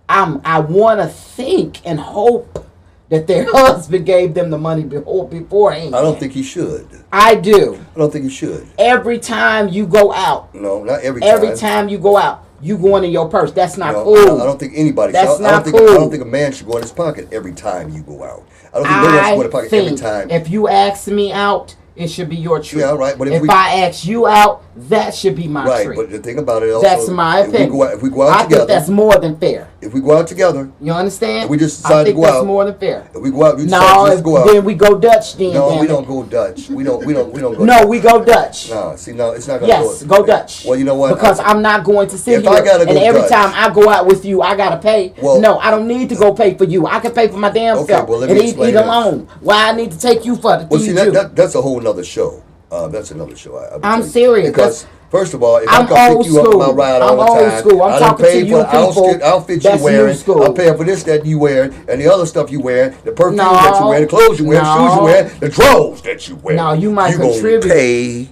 I want to think and hope that their husband gave them the money beforehand.
I don't think he should.
I do.
I don't think he should.
Every time you go out.
No, not every time.
Every time you go out, you going in your purse. That's not cool.
I don't think anybody.
That's not cool.
I don't think a man should go in his pocket every time you go out. I don't think no one should go in his pocket every time.
If you ask me out, it should be your treat.
Yeah, right. But
if I ask you out, that should be my treat.
Right, but the thing about it also,
that's my opinion.
If we go out together,
I think that's more than fair.
If we go out together,
you understand?
If we just decide to go out,
that's more than fair.
If we go out, we decide to go out.
Then we go Dutch. Then
no, we don't go Dutch. We don't go.
No, we go Dutch.
No, see, no, it's not gonna.
Yes, go Dutch.
Well, you know what?
Because I'm not going to sit here
and
every time I go out with you, I gotta pay. Well, no, I don't need to go pay for you. I can pay for my damn self
well,
and eat alone. Why I need to take you for the
Well, see, that's a whole nother show. That's another show.
I'm serious.
Because, first of all, if
I'm
gonna pick you up on my ride all the time,
old school. I'm talking to you people.
Outfit you wearing. I'm paying for this, that you wearing, and the other stuff you wearing, the perfume that you wearing, the clothes you wearing, the shoes you wearing, the drawers that you wear.
No, you might contribute.
Gonna pay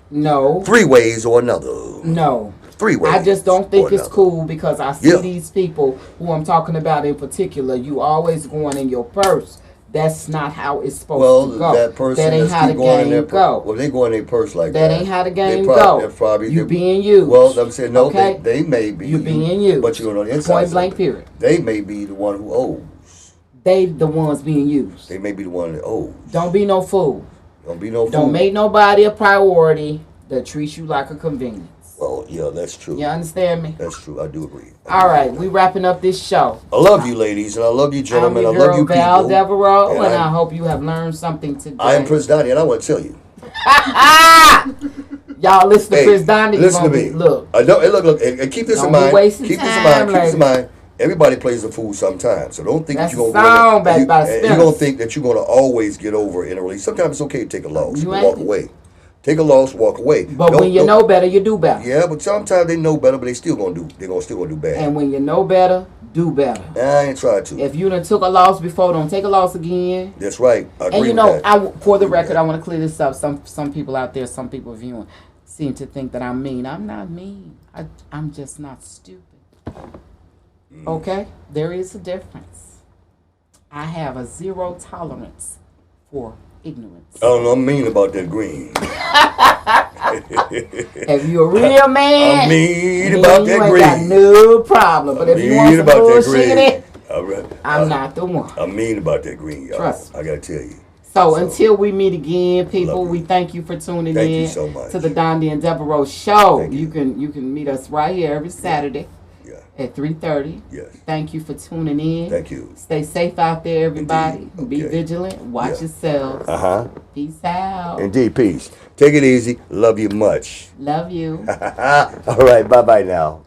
3 ways or another.
No.
3 ways.
I just don't think it's cool because I see these people who I'm talking about in particular. You always going in your purse. That's not how it's supposed to go.
That person
that ain't how the game go.
Well, they go in their purse like
that. That ain't how the game go. You being used.
Well, I'm saying no. Okay? They may be.
You being used.
But you're on the inside.
Point blank. Period.
They may be the one who owes.
They the ones being used.
They may be the one that owes.
Don't be no fool.
Don't be no fool.
Don't make nobody a priority that treats you like a convenience.
Well, yeah, that's true.
You understand me?
That's true. I do agree.
All right, we wrapping up this show.
I love you, ladies, and I love you, gentlemen. I love you, people.
Val DeVarreaux, and I hope you have learned something today.
I am Prince Dondi, and I want to tell you.
Y'all listen to Prince Dondi.
Listen to me.
Look.
Look, and keep this in mind. Keep this in mind. Everybody plays the fool sometimes, so don't think that you're going to you don't think that you're going to always get over in a relationship. Sometimes it's okay to take a loss and walk away. Take a loss, walk away.
But when you know better, you do better.
Yeah, but sometimes they know better, but they still gonna do. They're still gonna do bad.
And when you know better, do better.
I ain't tried to.
If you done took a loss before, don't take a loss again.
That's right. I agree
with that. For the record, I want to clear this up. Some people out there, some people viewing, seem to think that I'm mean. I'm not mean. I'm just not stupid. Okay, there is a difference. I have a 0 tolerance for ignorance.
I don't know. I'm mean about that green.
If you're a real man,
I'm mean about that
you
green.
ain't got no problem. But if you want some bullshit in it,
all right.
I'm not the one.
I'm mean about that green, y'all.
Trust me.
I gotta tell you.
So until we meet again, people, we thank you for tuning
Thank
in
you so much.
to the Dondi and DeVarreaux show.
Thank
You can meet us right here every Saturday at 3:30.
Yes.
Thank you for tuning in.
Thank you.
Stay safe out there, everybody.
Indeed.
Be
Okay.
vigilant. Watch yourselves. Peace out.
Indeed, peace. Take it easy. Love you much.
Love you.
All right, bye-bye now.